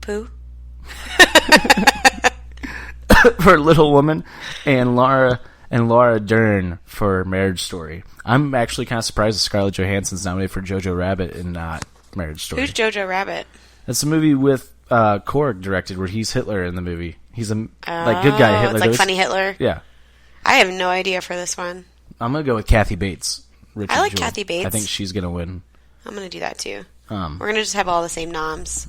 Pooh. For Little Woman, and Laura Dern for Marriage Story. I'm actually kind of surprised that Scarlett Johansson's nominated for Jojo Rabbit and not Marriage Story. Who's Jojo Rabbit? That's a movie with Korg directed where he's Hitler in the movie. He's a like good guy Hitler. It's like funny Hitler. Yeah. I have no idea for this one. I'm gonna go with Kathy Bates. Richard I like Jewell. Kathy Bates. I think she's gonna win. I'm gonna do that too. We're gonna just have all the same noms.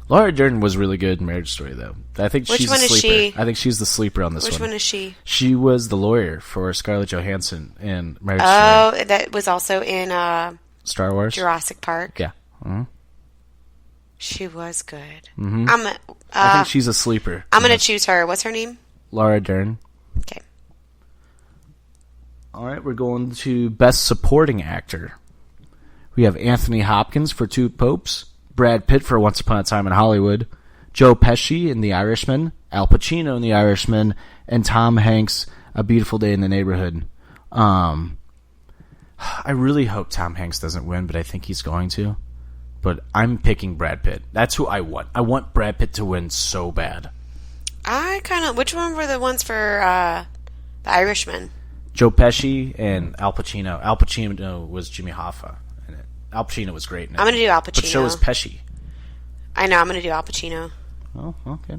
Laura Dern was really good in Marriage Story, though. I think Which she's one the is sleeper. she? I think she's the sleeper on this Which one. one is she? She was the lawyer for Scarlett Johansson in Marriage Story. Oh, that was also in Star Wars. Jurassic Park. Yeah. Mm-hmm. She was good. Mm-hmm. I think she's a sleeper. I'm gonna choose her. What's her name? Laura Dern. Okay. All right, we're going to Best Supporting Actor. We have Anthony Hopkins for Two Popes, Brad Pitt for Once Upon a Time in Hollywood, Joe Pesci in The Irishman, Al Pacino in The Irishman, and Tom Hanks, A Beautiful Day in the Neighborhood. I really hope Tom Hanks doesn't win, but I think he's going to. But I'm picking Brad Pitt. That's who I want. I want Brad Pitt to win so bad. Which one were the ones for The Irishman? Joe Pesci and Al Pacino. Al Pacino was Jimmy Hoffa in it. Al Pacino was great in it. I'm gonna do Al Pacino. But so was Pesci. I know. I'm gonna do Al Pacino. Oh, okay.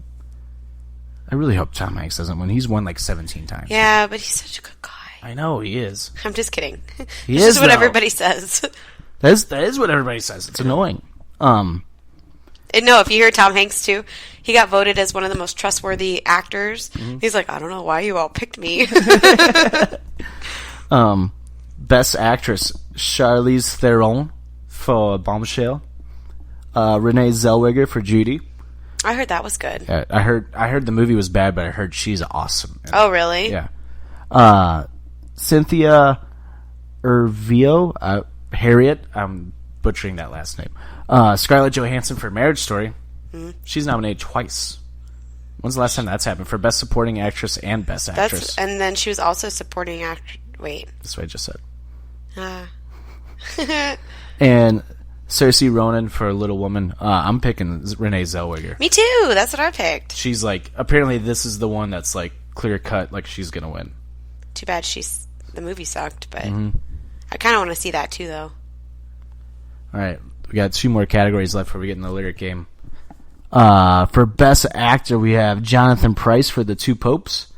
I really hope Tom Hanks doesn't win. He's won like 17 times. Yeah, but he's such a good guy. I know, he is. I'm just kidding. He This is, is what though. everybody says. That is what everybody says. It's annoying. And no, if you hear Tom Hanks too, he got voted as one of the most trustworthy actors. Mm-hmm. He's like, I don't know why you all picked me. Best Actress, Charlize Theron for Bombshell. Renee Zellweger for Judy. I heard that was good. I heard the movie was bad, but I heard she's awesome. Oh, really? Yeah. Cynthia Erivo, Harriet. I'm butchering that last name. Scarlett Johansson for Marriage Story. Mm-hmm. She's nominated twice. When's the last time that's happened for Best Supporting Actress and Best Actress? And then she was also supporting actor. Wait. That's what I just said. Uh. And Saoirse Ronan for Little Woman. I'm picking Renee Zellweger. Me too. That's what I picked. She's like, apparently this is the one that's like clear cut, like she's gonna win. Too bad the movie sucked, but I kind of want to see that too, though. All right, we got 2 more categories left before we get in the lyric game. For Best Actor, we have Jonathan Pryce for The Two Popes,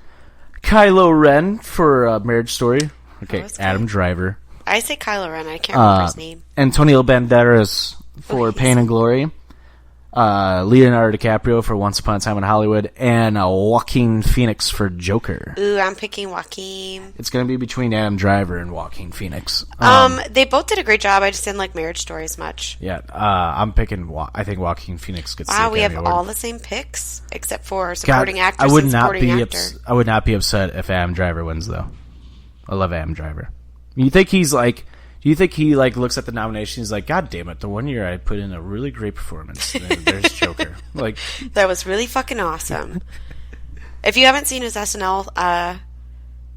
Kylo Ren for Marriage Story. Okay, Adam Driver. I say Kylo Ren. I can't remember his name. Antonio Banderas for Pain and Glory. Leonardo DiCaprio for Once Upon a Time in Hollywood, and Joaquin Phoenix for Joker. Ooh, I'm picking Joaquin. It's going to be between Adam Driver and Joaquin Phoenix. They both did a great job. I just didn't like Marriage Story as much. Yeah, I'm picking. I think Joaquin Phoenix gets. Wow, the we have Academy Award. all the same picks except for supporting actress I would and not supporting be. actor. I would not be upset if Adam Driver wins, though. I love Adam Driver. You think he's like? Do you think he like looks at the nomination? He's like, God damn it! The one year I put in a really great performance. And there's Joker. Like that was really fucking awesome. If you haven't seen his SNL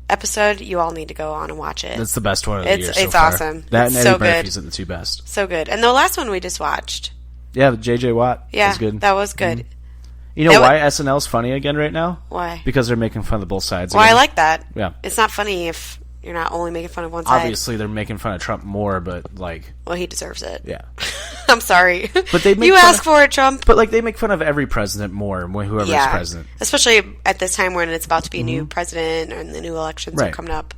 episode, you all need to go on and watch it. That's the best one of the year so It's far. awesome. That it's and so Eddie good. Murphy's are the 2 best. So good. And the last one we just watched. Yeah, with J.J. Watt. Yeah, was good. that was good. Mm-hmm. You know why SNL's funny again right now? Why? Because they're making fun of both sides. Well, again. I like that. Yeah. It's not funny if You're not only making fun of one side. Obviously, they're making fun of Trump more, but like, well, he deserves it. yeah. I'm sorry, but they make you fun ask for it, Trump. But like, they make fun of every president more, whoever's president. Especially at this time when it's about to be a new president and the new elections are coming up.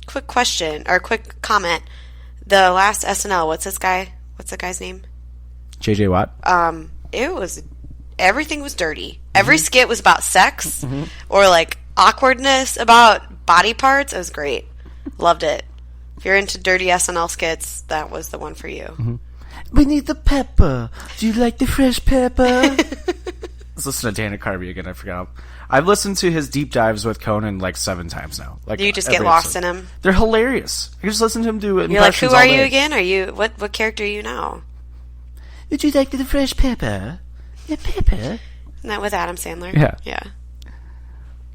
Quick question or quick comment: the last SNL, what's this guy? What's the guy's name? JJ Watt. It was everything was dirty. Every skit was about sex or like awkwardness about body parts. It was great. Loved it. If you're into dirty SNL skits, that was the one for you. We need the pepper. Do you like the fresh pepper? Let's listen to Dana Carvey again. I forgot. I've listened to his deep dives with Conan like 7 times now. Like, you just get lost in him. They're hilarious. I just listen to him do impressions. You're like, who all are day. you again? Are you what character are you now? Would you like the fresh pepper? The pepper. Isn't that with Adam Sandler? Yeah.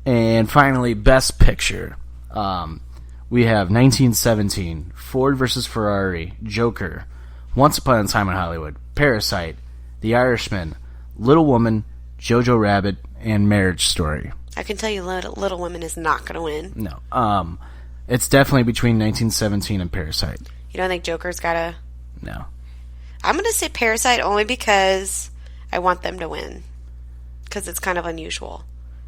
And finally, Best Picture. We have 1917, Ford versus Ferrari, Joker, Once Upon a Time in Hollywood, Parasite, The Irishman, Little Woman, Jojo Rabbit, and Marriage Story. I can tell you Little Women is not going to win. No. It's definitely between 1917 and Parasite. You don't think Joker's got to... No. I'm going to say Parasite only because I want them to win. Because it's kind of unusual.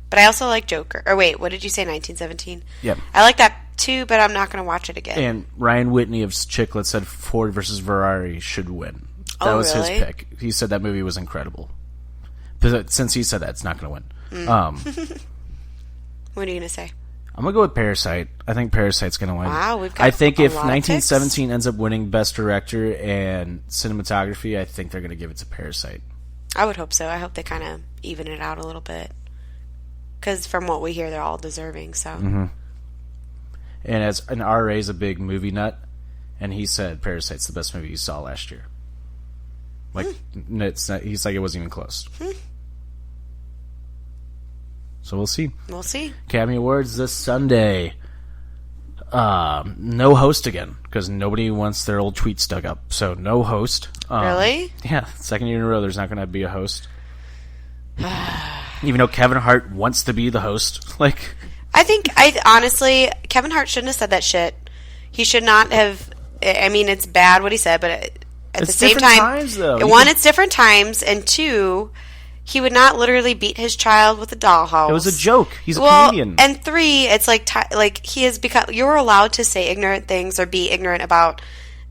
But I also like Joker. Or wait, what did you say, 1917? Yep. I like that too, but I'm not going to watch it again. And Ryan Whitney of Chiclet said Ford versus Ferrari should win. That was really? his pick. He said that movie was incredible. But since he said that, it's not going to win. What are you going to say? I'm going to go with Parasite. I think Parasite's going to win. Wow, we've got I think a if lot of 1917 ends up winning Best Director and Cinematography, I think they're going to give it to Parasite. I would hope so. I hope they kind of even it out a little bit. Because from what we hear, they're all deserving, so... Mm-hmm. And as an RA's a big movie nut, and he said Parasite's the best movie he saw last year. Like, it's not, he's like, it wasn't even close. So we'll see. We'll see. Academy Awards this Sunday. No host again, because nobody wants their old tweets dug up. So no host. Really? Yeah, second year in a row there's not going to be a host. Even though Kevin Hart wants to be the host. Like... I honestly, Kevin Hart shouldn't have said that shit. He should not have. I mean, it's bad what he said, but at the same time, times, though. One, it's different times, and two, he would not literally beat his child with a dollhouse. It was a joke. He's a comedian. And three, it's like he has become. You're allowed to say ignorant things or be ignorant about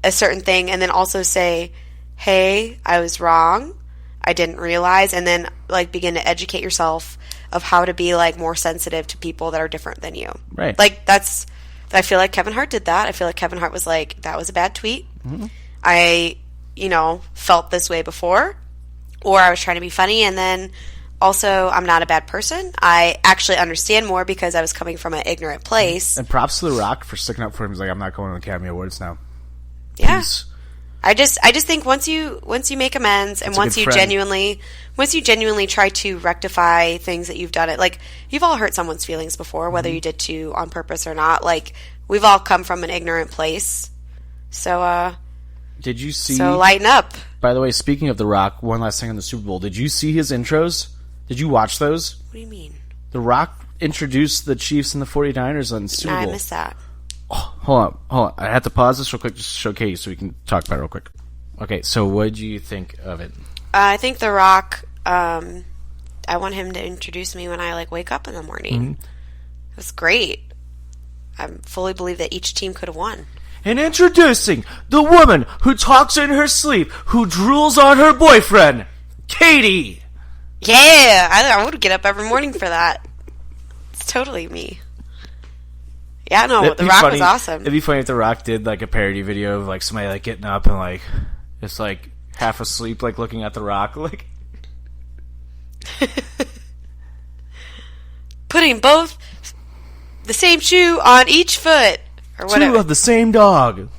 a certain thing, and then also say, "Hey, I was wrong. I didn't realize," and then like begin to educate yourself of how to be like more sensitive to people that are different than you. Right. Like I feel like Kevin Hart did that. I feel like Kevin Hart was like, that was a bad tweet. Mm-hmm. I, felt this way before, or I was trying to be funny, and then also I'm not a bad person. I actually understand more because I was coming from an ignorant place. And props to The Rock for sticking up for him. He's like, I'm not going to the Academy Awards now. Yeah. Peace. I just think once you make amends and once you genuinely try to rectify things that you've done it, like you've all hurt someone's feelings before, whether you did to on purpose or not. Like we've all come from an ignorant place. So did you see? So lighten up. By the way, speaking of The Rock, one last thing on the Super Bowl. Did you see his intros? Did you watch those? What do you mean? The Rock introduced the Chiefs and the 49ers on Super Bowl. I missed that. Oh, hold on. I have to pause this real quick just to show Katie so we can talk about it real quick. Okay, so what did you think of it? I think The Rock, I want him to introduce me when I wake up in the morning. Mm-hmm. It was great. I fully believe that each team could have won. And introducing the woman who talks in her sleep, who drools on her boyfriend, Katie. Yeah, I would get up every morning for that. It's totally me. Yeah, no, The Rock was awesome. It'd be funny if The Rock did a parody video of somebody getting up and just half asleep, looking at The Rock, putting both the same shoe on each foot or whatever. Two of the same dog.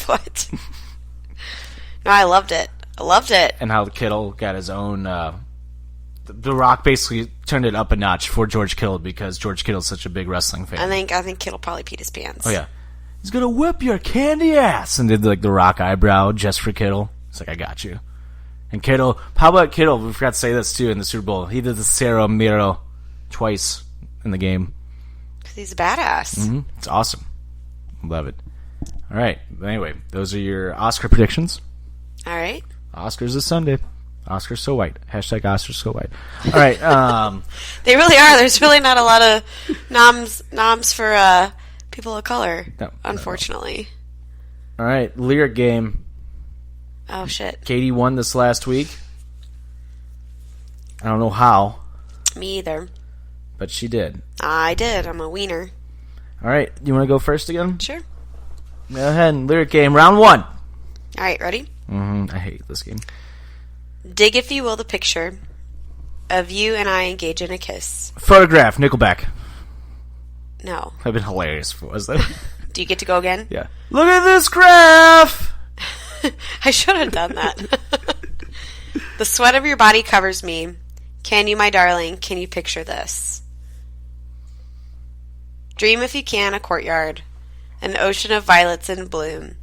What? No, I loved it. And how Kittle got his own. The Rock basically turned it up a notch for George Kittle because George Kittle's such a big wrestling fan. I think Kittle probably peed his pants. Oh yeah, he's gonna whip your candy ass, and did the Rock eyebrow just for Kittle. It's I got you. And Kittle, how about Kittle? We forgot to say this too in the Super Bowl. He did the Cero Miro twice in the game. He's a badass. Mm-hmm. It's awesome. Love it. All right. Anyway, those are your Oscar predictions. All right. Oscars is Sunday. Oscars so white. Hashtag Oscars so white. All right. They really are. There's really not a lot of noms for people of color, unfortunately. All right. Lyric game. Oh, shit. Katie won this last week. I don't know how, Me either. but she did. I did. I'm a wiener. All right. You want to go first again? Sure. Go ahead. Lyric game. Round 1. All right, ready? I hate this game. Dig, if you will, the picture of you and I engage in a kiss. Photograph. Nickelback. No. That'd been hilarious if it was that. Do you get to go again? Yeah. Look at this graph. I should have done that. The sweat of your body covers me. Can you, my darling, can you picture this? Dream if you can, a courtyard, an ocean of violets in bloom.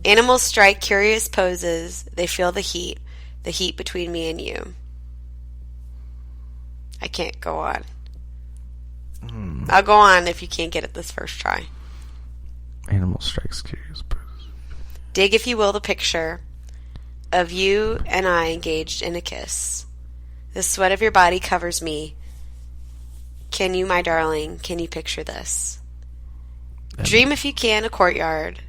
Animals strike curious poses. They feel the heat between me and you. I can't go on. I'll go on if you can't get it this first try. Animal strikes curious poses. Dig, if you will, the picture of you and I engaged in a kiss. The sweat of your body covers me. Can you, my darling, can you picture this? Dream if you can, a courtyard,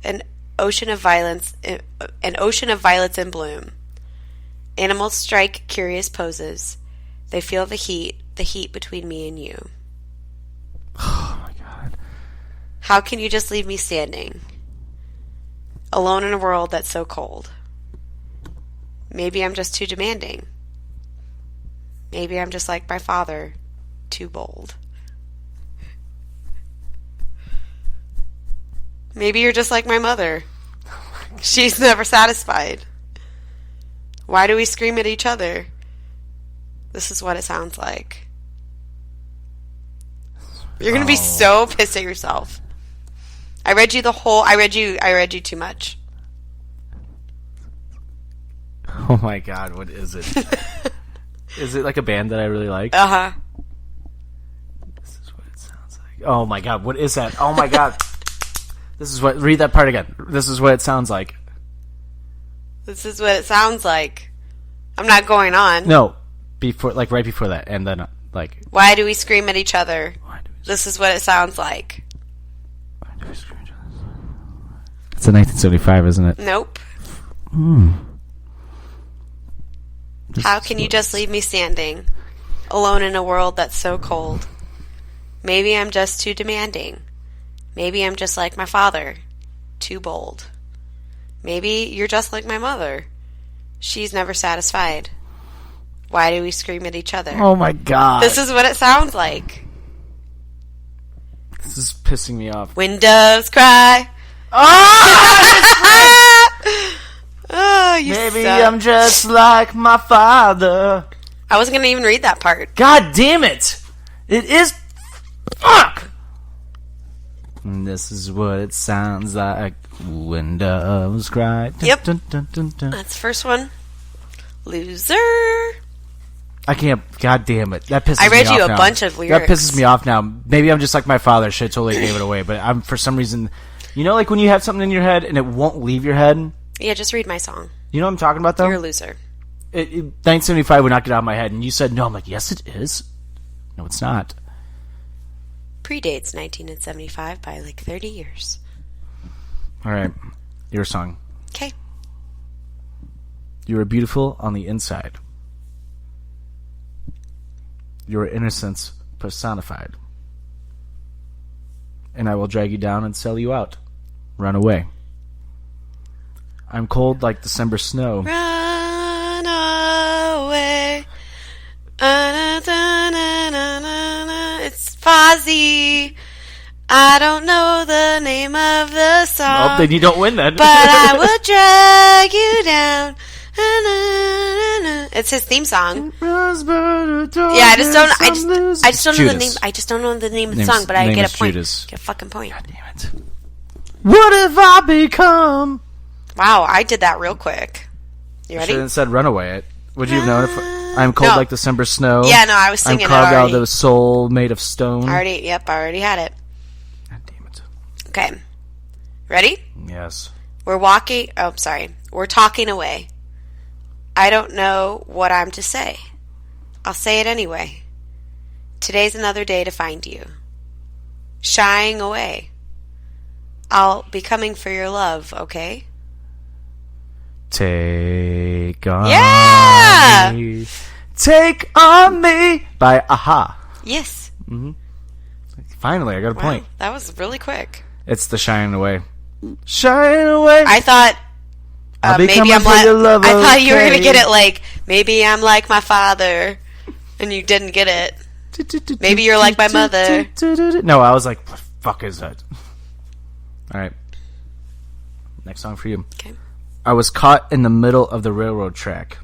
an ocean of violets in bloom. Animals strike curious poses. They feel the heat between me and you. Oh my god. How can you just leave me standing, alone in a world that's so cold? Maybe I'm just too demanding. Maybe I'm just like my father, too bold. Maybe you're just like my mother. She's never satisfied. Why do we scream at each other? This is what it sounds like. You're going to be so pissed at yourself. I read you too much. Oh my god, what is it? Is it like a band that I really like? Uh-huh. This is what it sounds like. Oh my god, what is that? Oh my god. Read that part again. This is what it sounds like. This is what it sounds like. I'm not going on. No, right before that, and then Why do we scream at each other? This is what it sounds like. Why do we scream at each other? It's a 1975, isn't it? Nope. How can you just leave me standing, alone in a world that's so cold? Maybe I'm just too demanding. Maybe I'm just like my father, too bold. Maybe you're just like my mother. She's never satisfied. Why do we scream at each other? Oh my god. This is what it sounds like. This is pissing me off. When doves cry. Oh, you Maybe suck. I'm just like my father. I wasn't going to even read that part. God damn it! It is... Fuck! And this is what it sounds like when doves cry. Yep. Dun, dun, dun, dun. That's the first one. Loser. I can't... God damn it. That pisses me off I read you a now. bunch of lyrics. That pisses me off now. Maybe I'm just like my father. Should totally gave it away. But I'm, for some reason... You know, like when you have something in your head and it won't leave your head? Yeah, just read my song. You know what I'm talking about, though? You're a loser. 1975 would not get out of my head. And you said, no. I'm like, yes, it is. No, it's not. Predates 1975 by like 30 years. All right. Your song. Okay. You are beautiful on the inside. You are innocence personified. And I will drag you down and sell you out. Run away. I'm cold like December snow. Run away. It's Fozzy. I don't know the name of the song. Oh, then you don't win then. But I will drag you down. It's his theme song. Yeah, I just don't know the name. I just don't know the name of the song, but I get a point. Judas. Get a fucking point. God damn it. What have I become? Wow, I did that real quick. You I ready? should have said Runaway. Would you have known if... I'm cold No. like December snow. Yeah, no, I was singing I'm it carved out already. of the soul made of stone. I already had it. God damn it. Okay. Ready? Yes. We're talking away. I don't know what I'm to say. I'll say it anyway. Today's another day to find you. Shying away. I'll be coming for your love, okay? Take on Yeah! me. Take on me by Aha. Yes. Finally, I got a Wow, point. that was really quick. It's the Shine Away. Shine away. I thought I'll be maybe coming I'm for like your love, I thought you were okay? gonna get it like maybe I'm like my father, and you didn't get it. Maybe you're like my mother. No, I was like, what the fuck is that? All right. Next song for you. Okay. I was caught in the middle of the railroad track.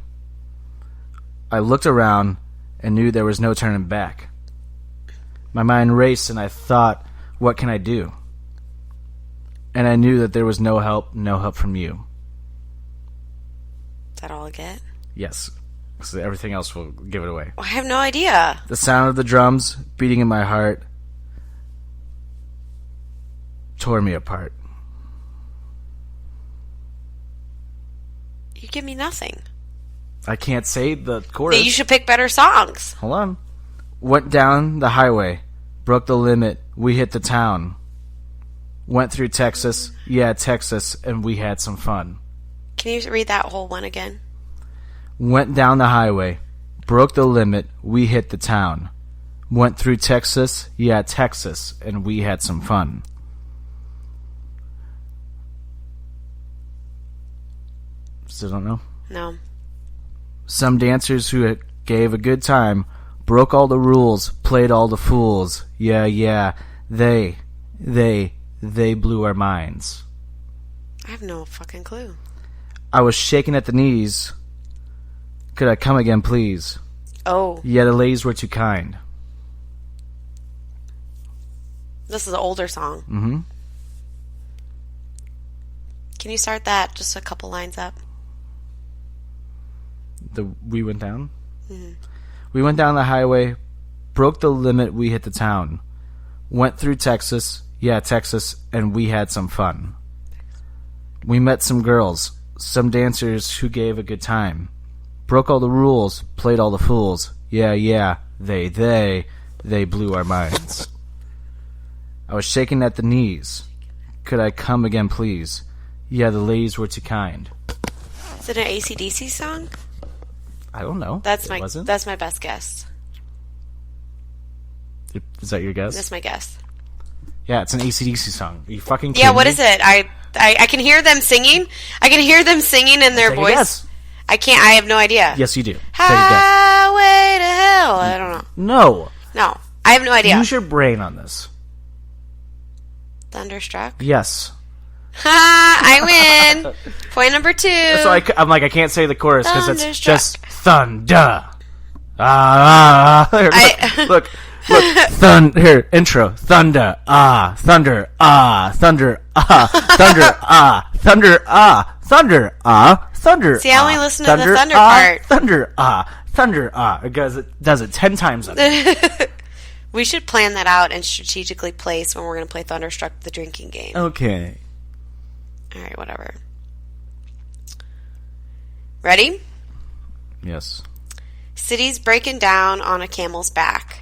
I looked around and knew there was no turning back. My mind raced and I thought, what can I do? And I knew that there was no help from you. Is that all I get? Yes. So everything else will give it away. I have no idea. The sound of the drums beating in my heart tore me apart. You give me nothing. I can't say the chorus. You should pick better songs. Hold on. Went down the highway, broke the limit, we hit the town. Went through Texas, Texas, and we had some fun. Can you read that whole one again? Went down the highway, broke the limit, we hit the town. Went through Texas, Texas, and we had some fun. Still don't know? No. Some dancers who gave a good time broke all the rules, played all the fools. They blew our minds. I have no fucking clue. I was shaking at the knees. Could I come again, please? Oh. Yeah, the ladies were too kind. This is an older song. Mm-hmm. Can you start that just a couple lines up? We went down? Mm-hmm. We went down the highway, broke the limit, we hit the town. Went through Texas, Texas, and we had some fun. We met some girls, some dancers who gave a good time. Broke all the rules, played all the fools. They blew our minds. I was shaking at the knees. Could I come again, please? Yeah, the ladies were too kind. Is it an AC/DC song? I don't know. That's Wasn't? that's my best guess. Is that your guess? That's my guess. Yeah, it's an AC/DC song. Are you fucking kidding Yeah, what me? is it? I can hear them singing. I can hear them singing in their Take a voice. guess. I can't. I have no idea. Yes, you do. Take a guess. Highway to hell. I don't know. No. No, I have no idea. Use your brain on this. Thunderstruck. Yes. Ha! I win. Point number 2. That's why I'm like, I can't say the chorus because it's Thunderstruck. just thunder. Here, look. Here, intro. Thunder, thunder, thunder, thunder, thunder, thunder, thunder. See, I only listen to the thunder part. Thunder, thunder, it does it 10 times. We should plan that out and strategically place when we're going to play Thunderstruck the drinking game. Okay. All right, whatever. Ready? Yes. Cities breaking down on a camel's back.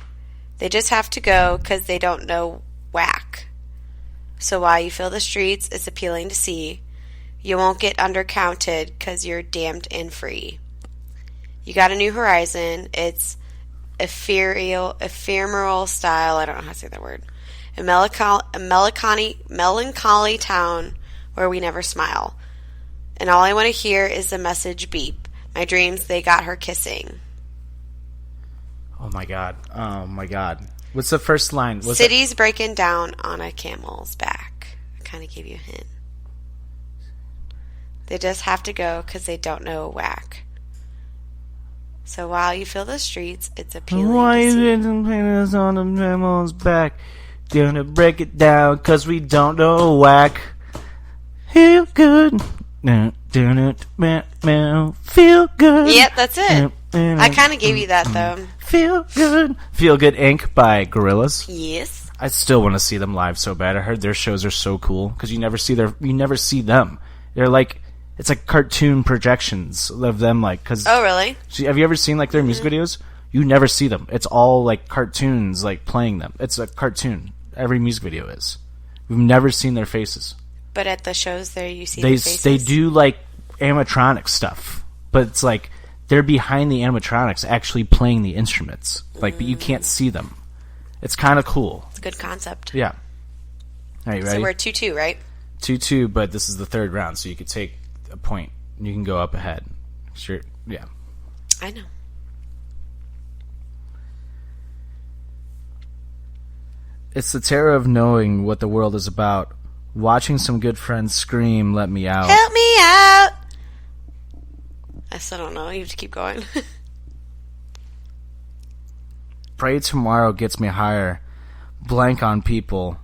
They just have to go because they don't know whack. So while you fill the streets, it's appealing to see. You won't get undercounted because you're damned and free. You got a new horizon. It's ephemeral style. I don't know how to say that word. A melancholy town where we never smile. And all I want to hear is the message beep. My dreams, they got her kissing. Oh my god. Oh my god. What's the first line? Cities breaking down on a camel's back. I kind of gave you a hint. They just have to go because they don't know whack. So while you fill the streets, it's appealing Why to is see. it us on the camel's back? Gonna break it down because we don't know whack. Feel good. Feel good. Yep, that's it. I kind of gave you that, though. Feel Good Inc. by Gorillaz. Yes. I still want to see them live so bad. I heard their shows are so cool because you never see them. They're like, it's like cartoon projections of them, like, cause Oh, really? have you ever seen like their music videos? You never see them. It's all like cartoons, like playing them. It's a cartoon. Every music video is. We've never seen their faces. But at the shows there, you see their faces? They do like animatronic stuff, but it's like they're behind the animatronics actually playing the instruments. Like, but you can't see them. It's kind of cool. It's a good concept. Yeah. Are you ready? So we're 2-2, right? 2-2, but this is the third round, so you could take a point. You can go up ahead. Sure. Yeah. I know. It's the terror of knowing what the world is about. Watching some good friends scream, "Let me out." Help me out! I still don't know. You have to keep going. Pray tomorrow gets me higher. Blank on people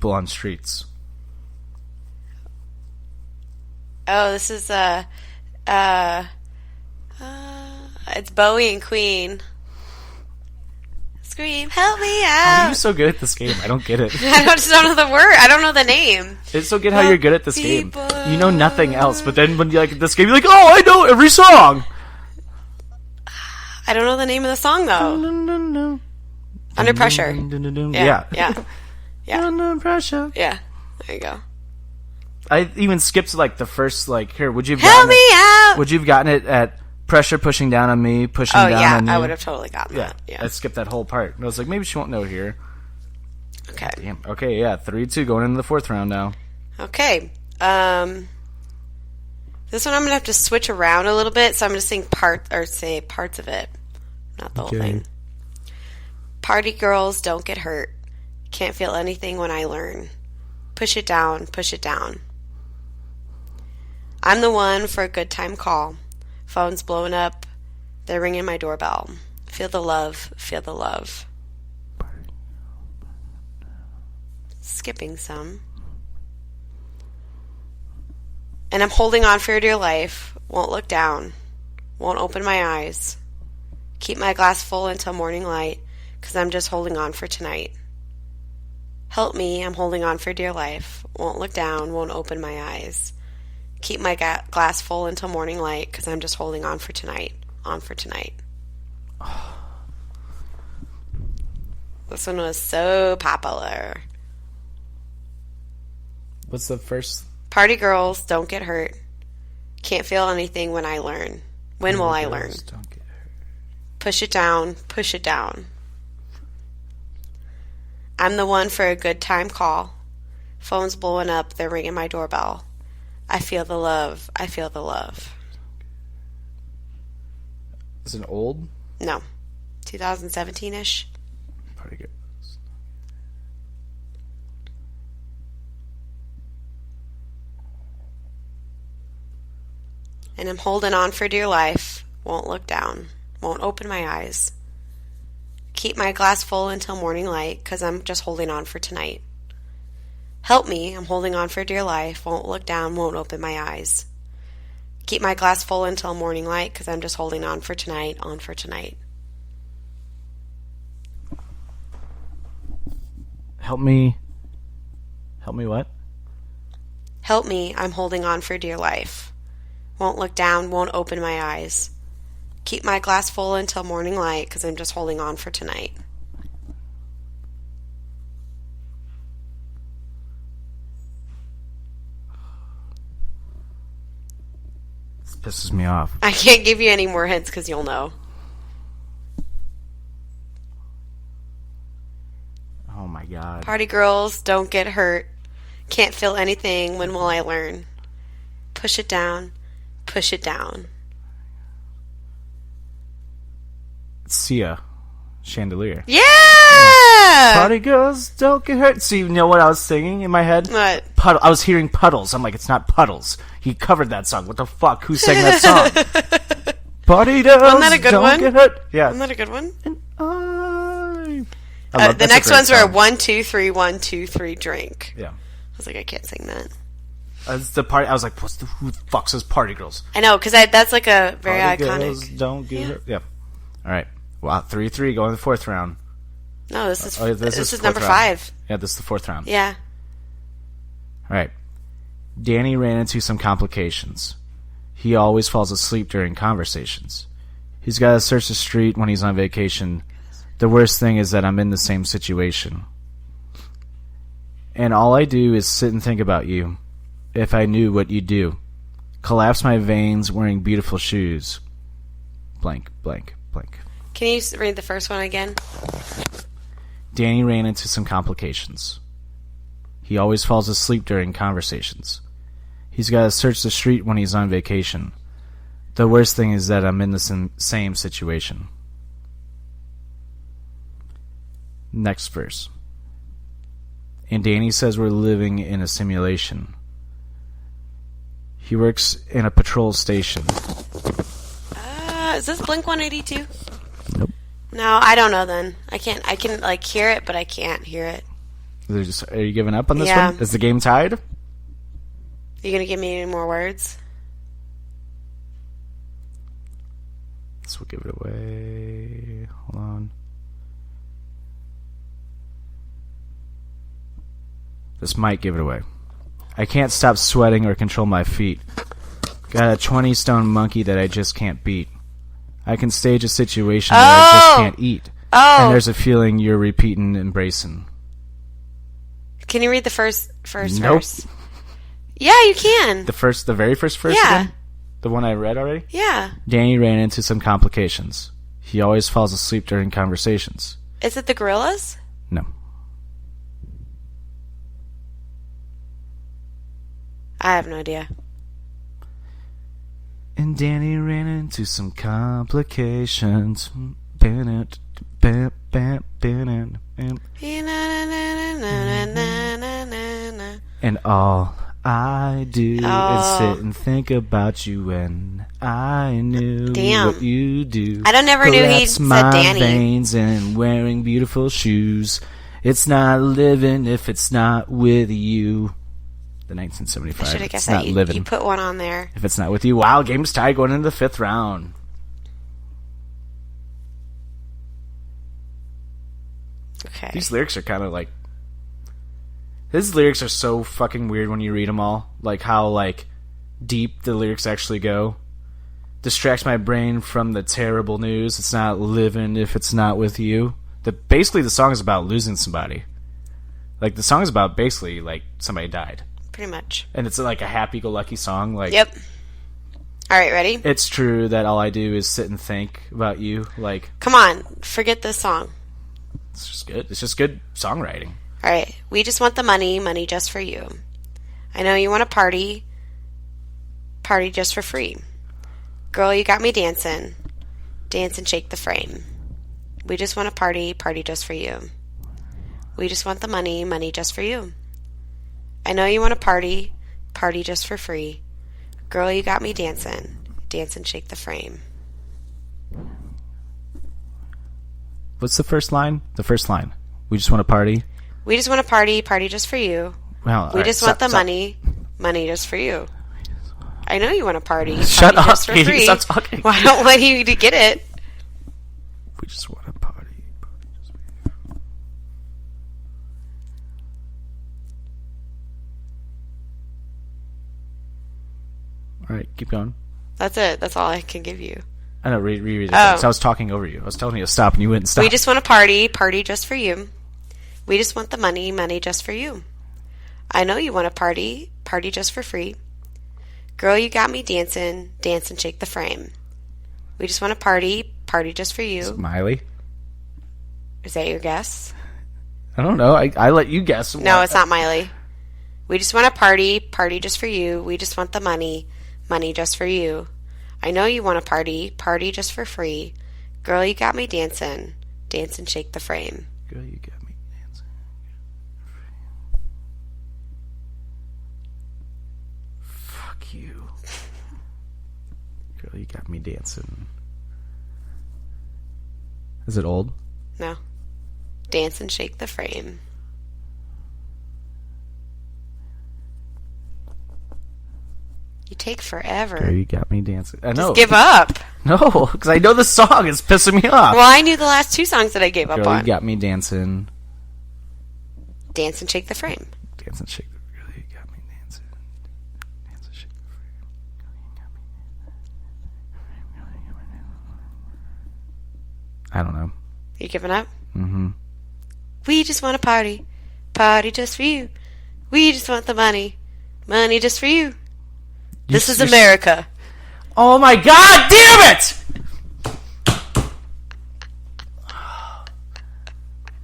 on streets. Oh, this is it's Bowie and Queen. Scream, help me How are out! you so good at this game? I don't get it. I just don't know the word. I don't know the name. It's so good how you're good at this game. People. You know nothing else, but then when you like this game, you're like, oh, I know every song. I don't know the name of the song though. Under Pressure. Yeah. Yeah. Under Pressure. Yeah. There you go. I even skipped like the first like here. Would you have Help gotten me out! Would you have gotten it at Pressure pushing down on me, pushing down on you? I would have totally gotten that. Yeah. I skipped that whole part. And I was like, maybe she won't know here. Okay. Damn. Okay, yeah, 3-2 going into the fourth round now. Okay. This one I'm gonna have to switch around a little bit, so I'm gonna say parts of it, not the whole thing. Party girls don't get hurt. Can't feel anything when I learn. Push it down, push it down. I'm the one for a good time call. Phone's blowing up. They're ringing my doorbell. Feel the love, feel the love. Skipping some. And I'm holding on for dear life. Won't look down. Won't open my eyes. Keep my glass full until morning light, 'cause I'm just holding on for tonight. Help me, I'm holding on for dear life. Won't look down, won't open my eyes. Keep my glass full until morning light, 'cause I'm just holding on for tonight. On for tonight. This one was so popular. What's the first? Party girls don't get hurt. Can't feel anything when I learn. When will I learn? Don't get hurt. Push it down, push it down. I'm the one for a good time call. Phone's blowing up, they're ringing my doorbell. I feel the love, I feel the love. Is it old? No. 2017-ish. Pretty good. And I'm holding on for dear life. Won't look down. Won't open my eyes. Keep my glass full until morning light, 'cause I'm just holding on for tonight. Help me, I'm holding on for dear life. Won't look down, won't open my eyes. Keep my glass full until morning light, 'cause I'm just holding on for tonight, on for tonight. Help me. Help me what? Help me, I'm holding on for dear life. Won't look down, won't open my eyes. Keep my glass full until morning light, 'cause I'm just holding on for tonight. This pisses me off. I can't give you any more hints because you'll know. Oh my god. Party girls don't get hurt. Can't feel anything. When will I learn? Push it down. Push it down. Sia. Chandelier. Yeah! Party girls don't get hurt. See, you know what I was singing in my head? What? I was hearing puddles. I'm like, it's not puddles. He covered that song. What the fuck? Who sang that song? Party girls Wasn't that a good don't one? get hurt. Yeah. Isn't that a good one? And I love, The that's a next great ones were song. 1, 2, 3, 1, 2, 3, drink. Yeah. I was like, I can't sing that. It's the party. I was like, who the fuck says party girls? I know, because that's like a very Party iconic. girls don't get hurt. Yeah. All right. Wow, 3-3 going to the fourth round. No, this is this is fourth number round. 5. Yeah, this is the fourth round. Yeah. All right. Danny ran into some complications. He always falls asleep during conversations. He's got to search the street when he's on vacation. The worst thing is that I'm in the same situation. And all I do is sit and think about you. If I knew what you'd do. Collapse my veins wearing beautiful shoes. Blank, blank, blank. Can you read the first one again? Danny ran into some complications. He always falls asleep during conversations. He's got to search the street when he's on vacation. The worst thing is that I'm in the same situation. Next verse. And Danny says we're living in a simulation. He works in a patrol station. Is this Blink 182? Nope. No, I don't know then. I can like hear it, but I can't hear it. Are you giving up on this Yeah. one? Is the game tied? You gonna give me any more words? This will give it away. Hold on. This might give it away. I can't stop sweating or control my feet. Got a 20-stone monkey that I just can't beat. I can stage a situation that I just can't eat. Oh. And there's a feeling you're repeating, embracing. Can you read the first Nope. verse? Yeah, you can. The very first verse Yeah. again? The one I read already? Yeah. Danny ran into some complications. He always falls asleep during conversations. Is it the Gorillas? No. I have no idea. And Danny ran into some complications. And all I do is sit and think about you when I knew Damn. what you do. I never knew he Collapse said my Danny. veins and wearing beautiful shoes. It's not living if it's not with you. The 1975. I should have It's guessed not that. living You put one on there. if it's not with you. Wow, game's tied going into the fifth round. Okay. These lyrics are kind of like... His lyrics are so fucking weird when you read them all. Like how like deep the lyrics actually go. Distracts my brain from the terrible news. It's not living if it's not with you. Basically the song is about losing somebody. Like the song is about basically like somebody died. Pretty much. And it's like a happy-go-lucky song. Like, Yep. All right, ready? it's true that all I do is sit and think about you. Like, Come on. Forget this song. it's just good. It's just good songwriting. All right. We just want the money. Money just for you. I know you want to party. Party just for free. Girl, you got me dancing. Dance and shake the frame. We just want to party. Party just for you. We just want the money. Money just for you. I know you want to party. Party just for free. Girl, you got me dancing. Dance and shake the frame. What's the first line? The first line. We just want to party. We just want to party. Party just for you. Well, We all just right, want the stop. money. Money just for you. I know you want to party. Shut Party up, just for Katie, free. stop talking. Well, I don't want you to get it. We just want to party. All right, keep going. That's it. That's all I can give you. I know, reread it. Oh. So I was talking over you. I was telling you to stop, and you wouldn't stop. We just want to party. Party just for you. We just want the money. Money just for you. I know you want to party. Party just for free. Girl, you got me dancing. Dance and shake the frame. We just want to party. Party just for you. Miley. Is that your guess? I don't know. I let you guess. No, it's not Miley. We just want to party. Party just for you. We just want the money. Money just for you. I know you want to party. Party just for free. Girl, you got me dancing. Dance and shake the frame. Girl, you got me dancing. Fuck you. Girl, you got me dancing. Is it old? No. Dance and shake the frame. You take forever. Girl, you got me dancing. I know. Just give up. No, because I know the song is pissing me off. Well, I knew the last 2 songs that I gave up Girl, on. you got me dancing. Dance and Shake the Frame. Dance and shake. Girl, you got me dancing. Dance and shake the frame. Girl, you got me. I don't know. You giving up? Mm-hmm. We just want to party. Party just for you. We just want the money. Money just for you. This is America. Oh my god, damn it!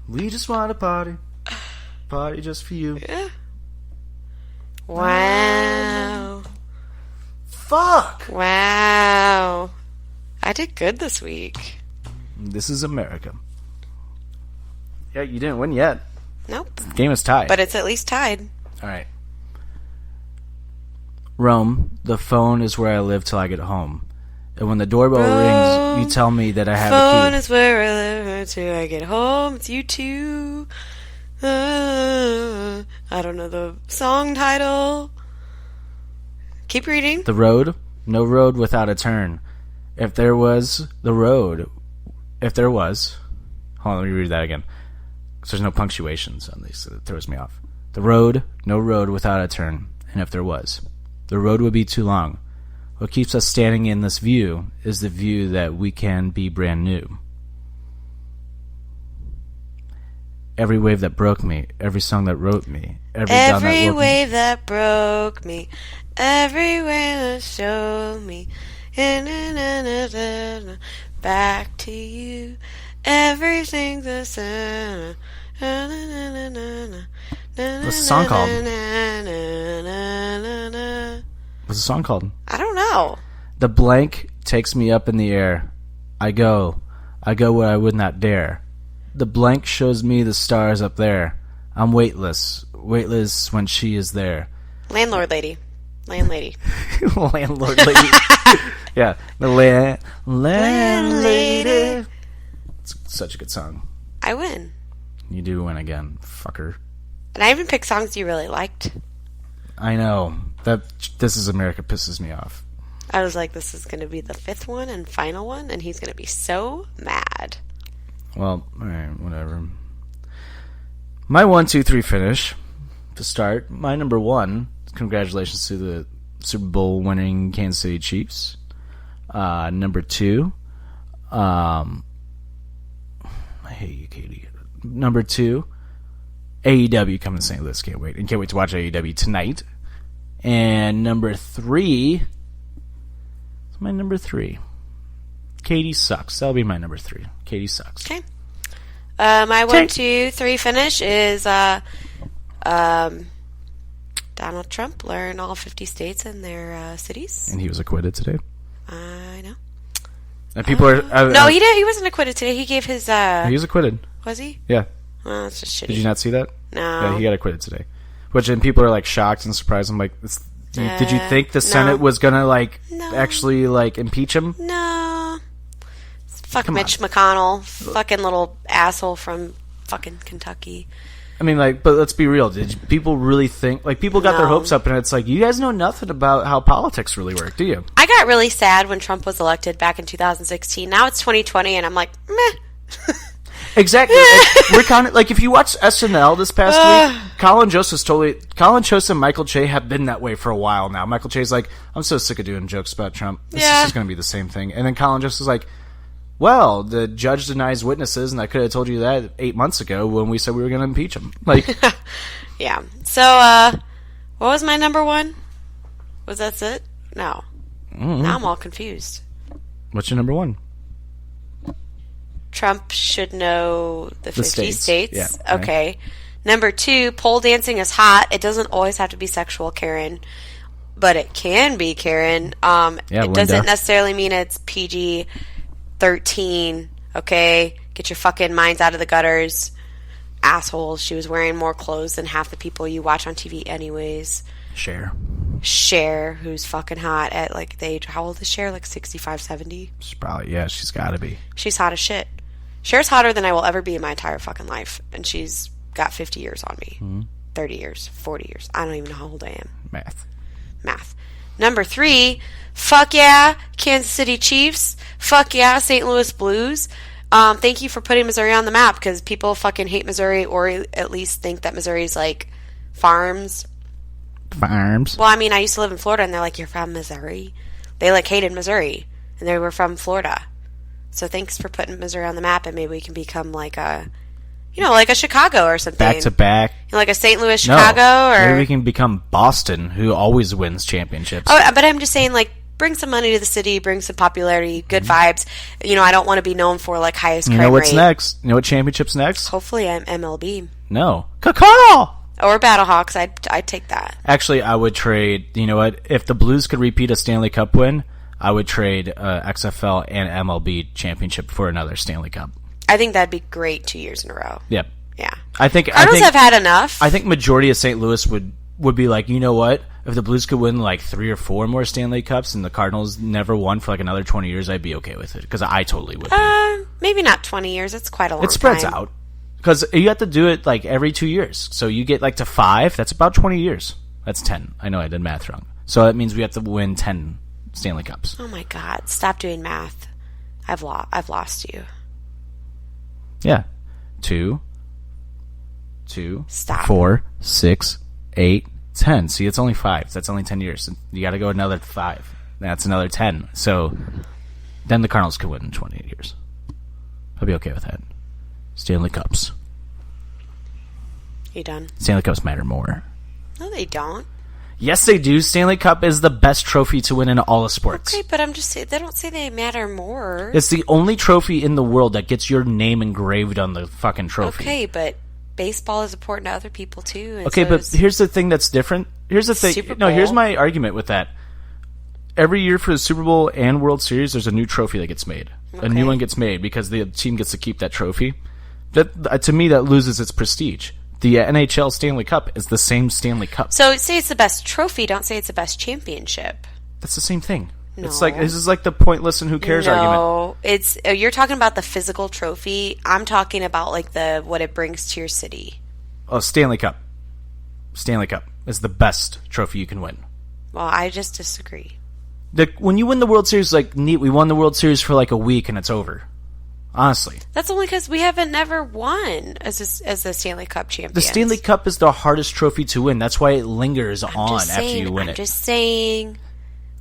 We just want to party. Party just for you. Yeah. Wow. Fuck! Wow. I did good this week. This is America. Yeah, you didn't win yet. Nope. The game is tied. But it's at least tied. Alright. Rome, the phone is where I live till I get home. And when the doorbell rings, you tell me that I have a Phone key. is where I live until I get home. It's you too. I don't know the song title. Keep reading. The road, no road without a turn. If there was, the road. If there was. Hold on, let me read that again. Because there's no punctuations on these, so it throws me off. The road, no road without a turn. And if there was, the road would be too long. What keeps us standing in this view is the view that we can be brand new. Every wave that broke me, every song that wrote me, every down that Every woke wave that broke me, every way that showed me, back to you, everything the same. What's the song called? What's the song called? I don't know. The blank takes me up in the air. I go where I would not dare. The blank shows me the stars up there. I'm weightless when she is there. Landlord lady. Landlady. Landlord lady. Yeah, the landlady. It's such a good song. I win. You do win again, fucker. And I even picked songs you really liked. I know. This is America pisses me off. I was like, this is going to be the 5th one and final one, and he's going to be so mad. Well, alright, whatever. My 1, 2, 3 finish to start. My number 1, congratulations to the Super Bowl winning Kansas City Chiefs. Number 2, I hate you, Katie. Number 2, AEW coming to St. Louis. Can't wait. And can't wait to watch AEW tonight. And number 3, what's my number 3? Katie sucks. That'll be my number 3. Katie sucks. Okay. My 1, 2, 3 finish is Donald Trump learned all 50 states and their cities. And he was acquitted today. I know. And people are... no, he didn't. He wasn't acquitted today. He gave his... he was acquitted. Was he? Yeah. Oh, that's just shitty. Did you not see that? No. Yeah, he got acquitted today. Which, and people are, like, shocked and surprised. I'm like, did you think the Senate was going to, like, actually, like, impeach him? No. Fuck Mitch McConnell. Fucking little asshole from fucking Kentucky. I mean, like, but let's be real. Did people really think... Like, people got their hopes up, and it's like, you guys know nothing about how politics really work, do you? I got really sad when Trump was elected back in 2016. Now it's 2020, and I'm like, meh. Exactly. Like, we're kind of... Like, if you watch SNL this past week, Colin Jost and Michael Che have been that way for a while now. Michael Che's like, I'm so sick of doing jokes about Trump. This is just going to be the same thing. And then Colin Jost is like... Well, the judge denies witnesses, and I could have told you that 8 months ago when we said we were going to impeach him. Like, yeah. So, what was my number 1? Was that it? No. Mm-hmm. Now I'm all confused. What's your number 1? Trump should know the 50 states. Yeah, okay. Right. Number 2, pole dancing is hot. It doesn't always have to be sexual, Karen. But it can be, Karen. It doesn't necessarily mean it's PG-13, okay? Get your fucking minds out of the gutters. Assholes. She was wearing more clothes than half the people you watch on TV anyways. Cher, who's fucking hot at, like, the age... How old is Cher? Like, 65, 70? She's probably... Yeah, she's gotta be. She's hot as shit. Cher's hotter than I will ever be in my entire fucking life. And she's got 50 years on me. 30 years. 40 years. I don't even know how old I am. Math. Number 3, fuck yeah, Kansas City Chiefs. Fuck yeah, St. Louis Blues. Thank you for putting Missouri on the map, because people fucking hate Missouri, or at least think that Missouri's like farms. Farms. Well, I mean, I used to live in Florida, and they're like, you're from Missouri? They like hated Missouri, and they were from Florida. So thanks for putting Missouri on the map, and maybe we can become like a, like a Chicago or something. Back to back. Like a St. Louis, Chicago, or maybe we can become Boston, who always wins championships. Oh, but I'm just saying, like, bring some money to the city, bring some popularity, good vibes. I don't want to be known for like highest crime rate. You know what's next? You know what championship's next? Hopefully, I'm MLB. No, Caw. Or Battlehawks. I'd take that. Actually, I would trade. You know what? If the Blues could repeat a Stanley Cup win, I would trade XFL and MLB championship for another Stanley Cup. I think that'd be great 2 years in a row. Yep. Yeah. Cardinals have had enough. I think majority of St. Louis would be like, you know what? If the Blues could win like 3 or 4 more Stanley Cups and the Cardinals never won for like another 20 years, I'd be okay with it, because I totally would be. Maybe not 20 years. It's quite a long time. It spreads out. Because you have to do it like every 2 years. So you get like to 5. That's about 20 years. That's 10. I know I did math wrong. So that means we have to win 10 Stanley Cups. Oh my God. Stop doing math. I've lost you. Yeah. 2, Stop. 4, 6, 8, 10. See, it's only 5. That's only 10 years. You got to go another 5. That's another 10. So then the Cardinals could win in 20 years. I'd be okay with that. Stanley Cups. You done? Stanley Cups matter more. No, they don't. Yes, they do. Stanley Cup is the best trophy to win in all of sports. Okay, but I'm just saying, they don't say they matter more. It's the only trophy in the world that gets your name engraved on the fucking trophy. Okay, but baseball is important to other people too. Okay, so but here's the thing that's different. Here's the thing. Super Bowl. No, here's my argument with that. Every year for the Super Bowl and World Series, there's a new trophy that gets made. Okay. A new one gets made because the team gets to keep that trophy. That to me, that loses its prestige. The NHL Stanley Cup is the same Stanley Cup. So say it's the best trophy. Don't say it's the best championship. That's the same thing. No. It's like, this is like the pointless and who cares argument. No, it's you're talking about the physical trophy. I'm talking about like what it brings to your city. Oh, Stanley Cup. Stanley Cup is the best trophy you can win. Well, I just disagree. When you win the World Series, like, neat, we won the World Series for like a week and it's over. Honestly. That's only because we haven't never won as the Stanley Cup champions. The Stanley Cup is the hardest trophy to win. That's why it lingers on after you win it. I'm just saying,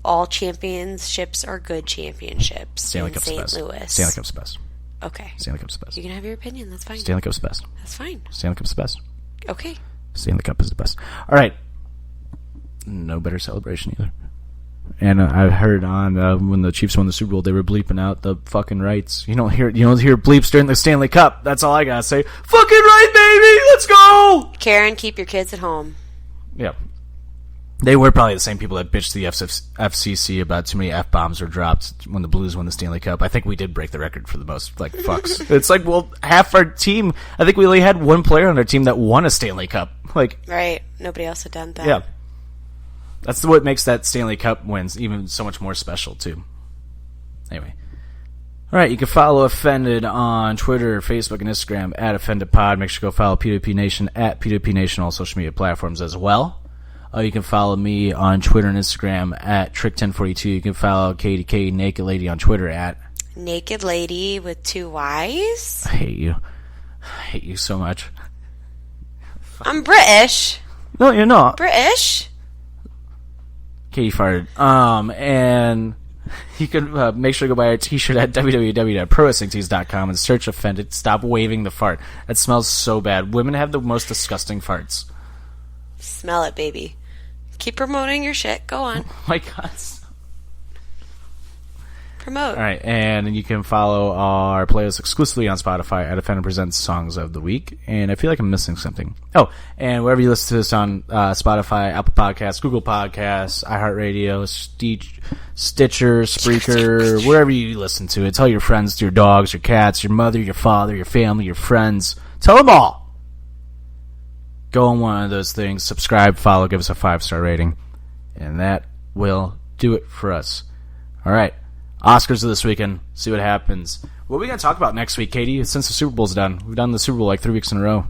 all championships are good championships. Stanley Cup's the best. St. Louis. Stanley Cup's the best. Okay. Stanley Cup's the best. You can have your opinion. That's fine. Stanley Cup's the best. That's fine. Stanley Cup's the best. Okay. Stanley Cup is the best. All right. No better celebration either. And I heard on when the Chiefs won the Super Bowl, they were bleeping out the fucking rights. You don't hear bleeps during the Stanley Cup. That's all I gotta say. Fucking right, baby, let's go. Karen, keep your kids at home. Yeah, they were probably the same people that bitched the FCC about too many F-bombs were dropped when the Blues won the Stanley Cup. I think we did break the record for the most like fucks. It's like, well, half our team. I think we only had one player on our team that won a Stanley Cup. Like, right, nobody else had done that. Yeah. That's what makes that Stanley Cup wins even so much more special, too. Anyway. All right, you can follow Offended on Twitter, Facebook, and Instagram at OffendedPod. Make sure to go follow P2P Nation at P2P Nation on all social media platforms as well. You can follow me on Twitter and Instagram at Trick1042. You can follow Katie K Naked Lady on Twitter at Naked Lady with 2 Y's. I hate you. I hate you so much. I'm British. No, you're not. British. Katie farted. And you can make sure to go buy our t-shirt at www.prowrestlingtees.com and search Offended. Stop waving the fart. That smells so bad. Women have the most disgusting farts. Smell it, baby. Keep promoting your shit. Go on. Oh my God. Promote. All right, and you can follow our playlist exclusively on Spotify at Offended Presents Songs of the Week. And I feel like I'm missing something. Oh, and wherever you listen to this on Spotify, Apple Podcasts, Google Podcasts, iHeartRadio, Stitcher, Spreaker, wherever you listen to it. Tell your friends, your dogs, your cats, your mother, your father, your family, your friends. Tell them all. Go on one of those things. Subscribe, follow, give us a 5-star rating. And that will do it for us. All right. Oscars of this weekend. See what happens. What are we going to talk about next week, Katie? Since the Super Bowl's done. We've done the Super Bowl like 3 weeks in a row.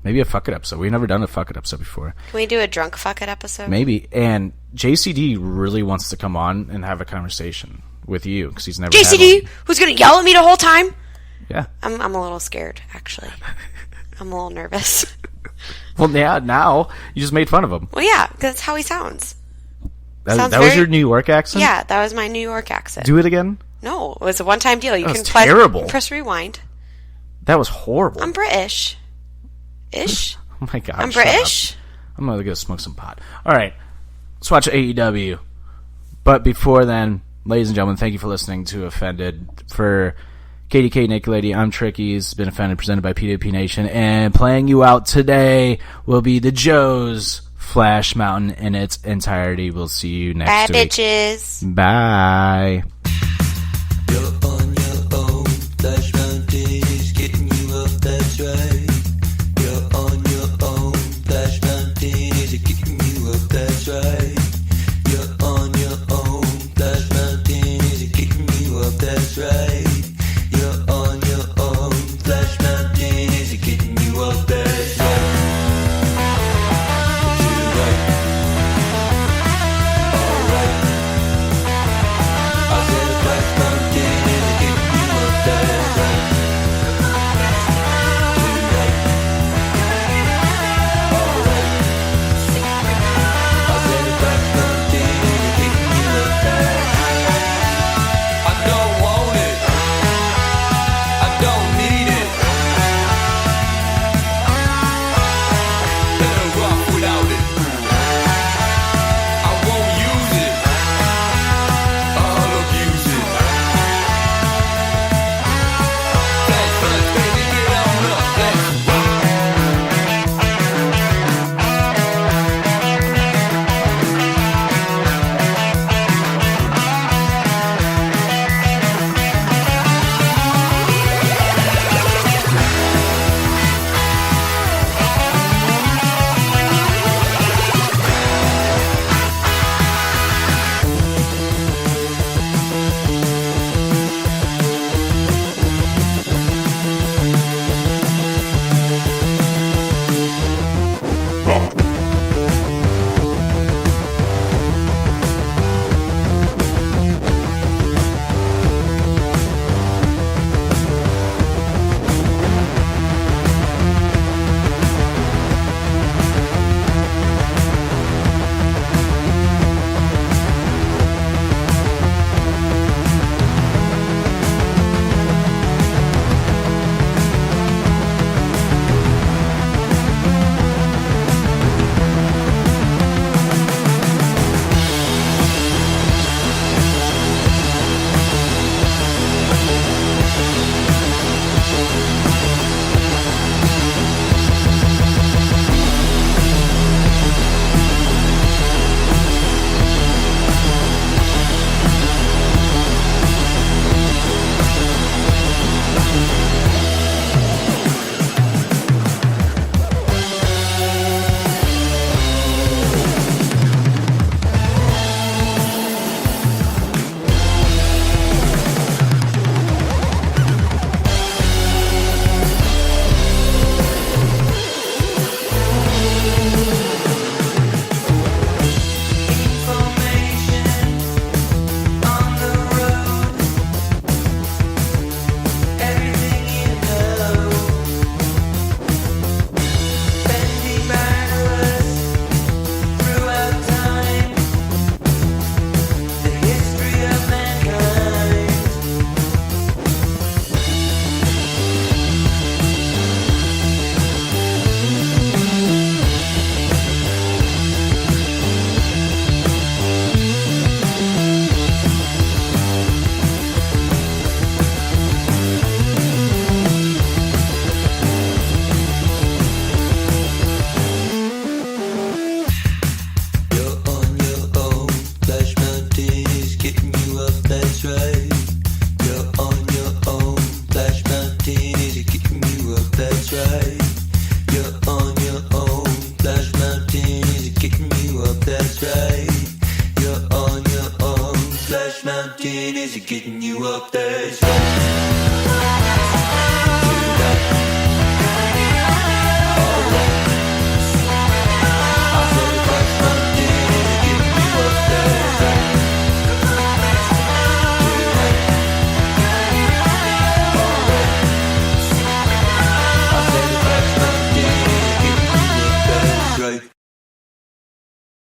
Maybe a fuck it episode. We've never done a fuck it episode before. Can we do a drunk fuck it episode? Maybe. And JCD really wants to come on and have a conversation with you because he's never had JCD, one. who's going to yell at me the whole time? Yeah. I'm a little scared, actually. I'm a little nervous. Well, yeah, now you just made fun of him. Well, yeah, because that's how he sounds. That was your New York accent? Yeah, that was my New York accent. Do it again? No, it was a one-time deal. You That can was terrible. press rewind. That was horrible. I'm British. Ish. Oh my god. I'm shut British. up. I'm gonna go smoke some pot. Alright. Let's watch AEW. But before then, ladies and gentlemen, thank you for listening to Offended. For KDK Naked Lady, I'm Tricky. It's been Offended, presented by PWP Nation. And playing you out today will be the Joes Flash Mountain in its entirety. We'll see you next Bye, week. bitches. Bye. You're on your own. Flash Mountain is getting you up, that's right. You're on your own. Flash Mountain is getting you up, that's right. You're on your own. Flash Mountain is getting you up, that's right. You're on your own. Flash Mountain is getting you up, that's right. To the right. All right. I said Flash Mountain is getting you up, that's right. To the right. All right. I said Flash Mountain is getting you up, that's right. I don't want it. I don't need it. Better rock without it. I won't use it. I'll abuse it. Flash, flash, baby, get on up. Let's rock. Mountain is getting you up there.